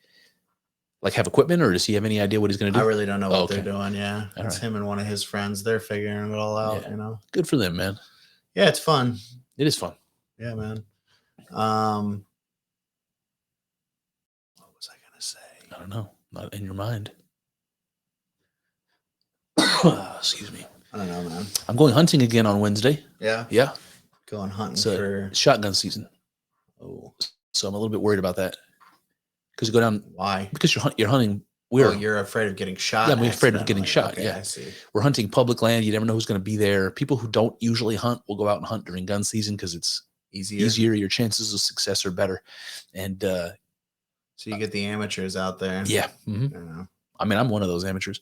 like have equipment, or does he have any idea what he's going to do? I really don't know what they're doing. Yeah, All it's right. him and one of his friends. They're figuring it all out. Yeah. Good for them, man. Yeah, it's fun. It is fun. Yeah, man. What was I gonna say? I don't know. Not in your mind. Excuse me. I don't know, man. I'm going hunting again on Wednesday. Yeah, Yeah. going hunting It's for shotgun season. Oh, So I'm a little bit worried about that. Because you go down, why? because you're hunting. You're afraid of getting shot. Yeah, I'm afraid of getting accidentally. shot. Okay, Yeah. I see. We're hunting public land. You never know who's going to be there. People who don't usually hunt will go out and hunt during gun season because it's easier. Your chances of success are better. And So you get the amateurs out there. yeah. You know. I mean, I'm one of those amateurs,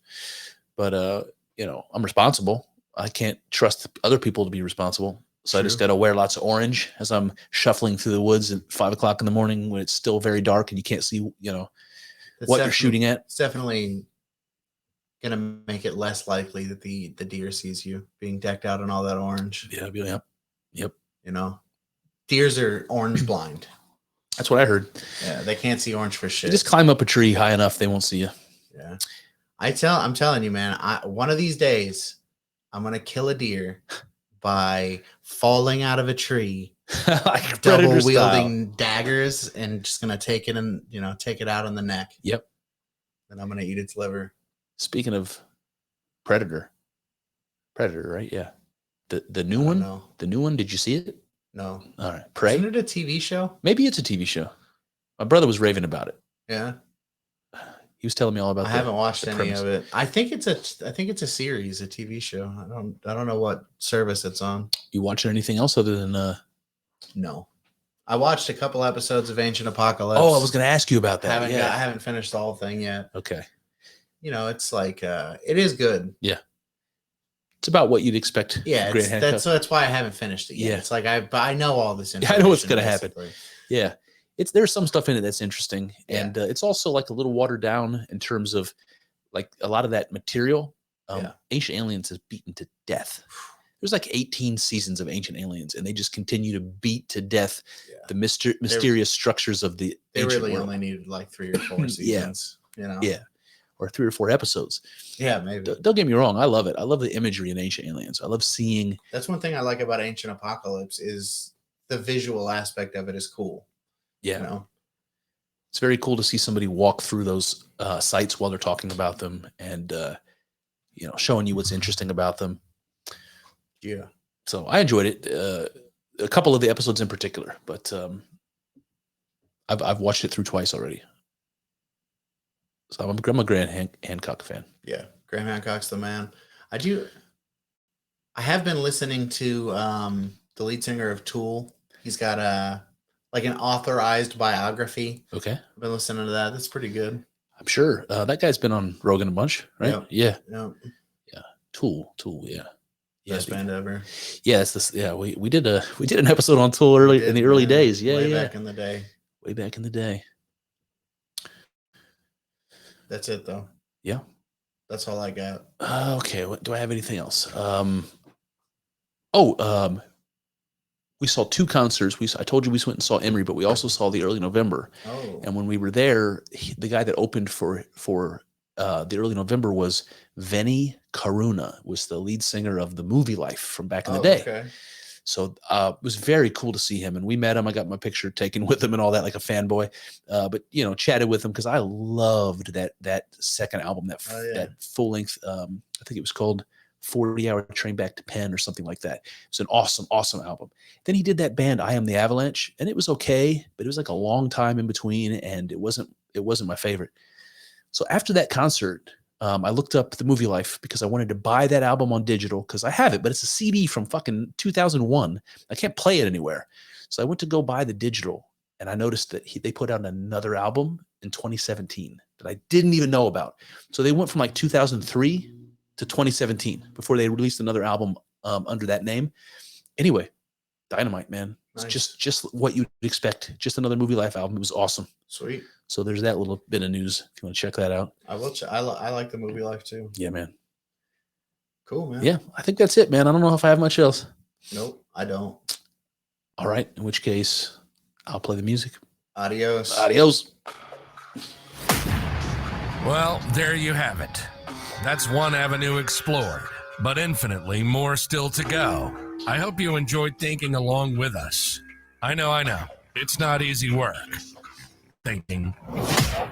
but I'm responsible. I can't trust other people to be responsible. So I just got to wear lots of orange as I'm shuffling through the woods at 5:00 in the morning when it's still very dark and you can't see, what you're shooting at. It's definitely gonna make it less likely that the deer sees you being decked out in all that orange. Yeah. Yep. Deers are orange blind. That's what I heard. Yeah, they can't see orange for shit. You just climb up a tree high enough, they won't see you. Yeah. I'm telling you, man, one of these days I'm gonna kill a deer by falling out of a tree, Like double Predator wielding daggers, and just gonna take it and take it out on the neck. Yep. Then I'm gonna eat its liver. Speaking of Predator, right? Yeah. The new I don't one, know. the new one. Did you see it? No. All right. Prey? Isn't it a TV show? Maybe it's a TV show. My brother was raving about it. Yeah. He was telling me all about. I haven't watched any premise. of it. I think it's a series, a TV show. I don't know what service it's on. You watching anything else other than? No. I watched a couple episodes of Ancient Apocalypse. Oh, I was going to ask you about that. I haven't finished the whole thing yet. Okay. You know, it's like it is good. Yeah. It's about what you'd expect. Yeah, that's why I haven't finished it yet. Yeah. It's like I know all this Yeah, information. I know what's going to happen. basically. Yeah. There's some stuff in it that's interesting, Yeah. and it's also like a little watered down in terms of like a lot of that material. Ancient Aliens is beaten to death. There's like 18 seasons of Ancient Aliens, and they just continue to beat to death the mysterious structures of the. They ancient really world. only needed like 3 or 4 seasons. You know. Yeah, or 3 or 4 episodes. Yeah, maybe. Don't get me wrong, I love it. I love the imagery in Ancient Aliens. I love seeing. That's one thing I like about Ancient Apocalypse is the visual aspect of it is cool. Yeah. You know? It's very cool to see somebody walk through those sites while they're talking about them and, showing you what's interesting about them. Yeah. So I enjoyed it. A couple of the episodes in particular, but I've watched it through twice already. So I'm a Graham Hancock fan. Yeah. Graham Hancock's the man. I have been listening to the lead singer of Tool. He's got like an authorized biography. Okay. I've been listening to that. That's pretty good. I'm sure. That guy's been on Rogan a bunch, right? Yeah. Tool, yeah. Best band ever. Yeah, it's this. Yeah, we did an episode on Tool in the early days. Yeah, Way back in the day. Way back in the day. That's it though. Yeah. That's all I got. Okay. Do I have anything else? We saw 2 concerts. I told you we went and saw Emery, but we also saw the Early November. Oh. And when we were there, the guy that opened for the Early November was Vinny Karuna, was the lead singer of the Movie Life from back in the day. Okay. So it was very cool to see him, and we met him. I got my picture taken with him and all that, like a fanboy. But chatted with him because I loved that second album, that full length. I think it was called 40-Hour Train Back to Penn or something like that. It's an awesome album. Then he did that band I Am the Avalanche, and it was okay, but it was like a long time in between, and it wasn't my favorite. So after that concert, I looked up the Movie Life because I wanted to buy that album on digital because I have it, but it's a CD from fucking 2001. I can't play it anywhere. So I went to go buy the digital, and I noticed that they put out another album in 2017 that I didn't even know about. So they went from like 2003 to 2017 before they released another album under that name. Anyway, dynamite, man. It's Nice. just what you'd expect. Just another Movie Life album. It was awesome. Sweet. So there's that little bit of news if you want to check that out. I will. I like the Movie Life too. Yeah, man. Cool, man. Yeah, I think that's it, man. I don't know if I have much else. Nope, I don't. All right. In which case, I'll play the music. Adios. Adios. Well, there you have it. That's one avenue explored, but infinitely more still to go. I hope you enjoyed thinking along with us. I know. It's not easy work. Thinking.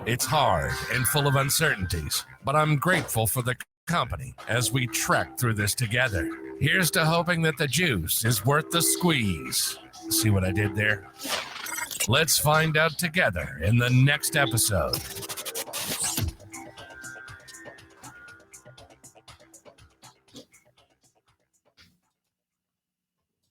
It's hard and full of uncertainties, but I'm grateful for the company as we trek through this together. Here's to hoping that the juice is worth the squeeze. See what I did there? Let's find out together in the next episode.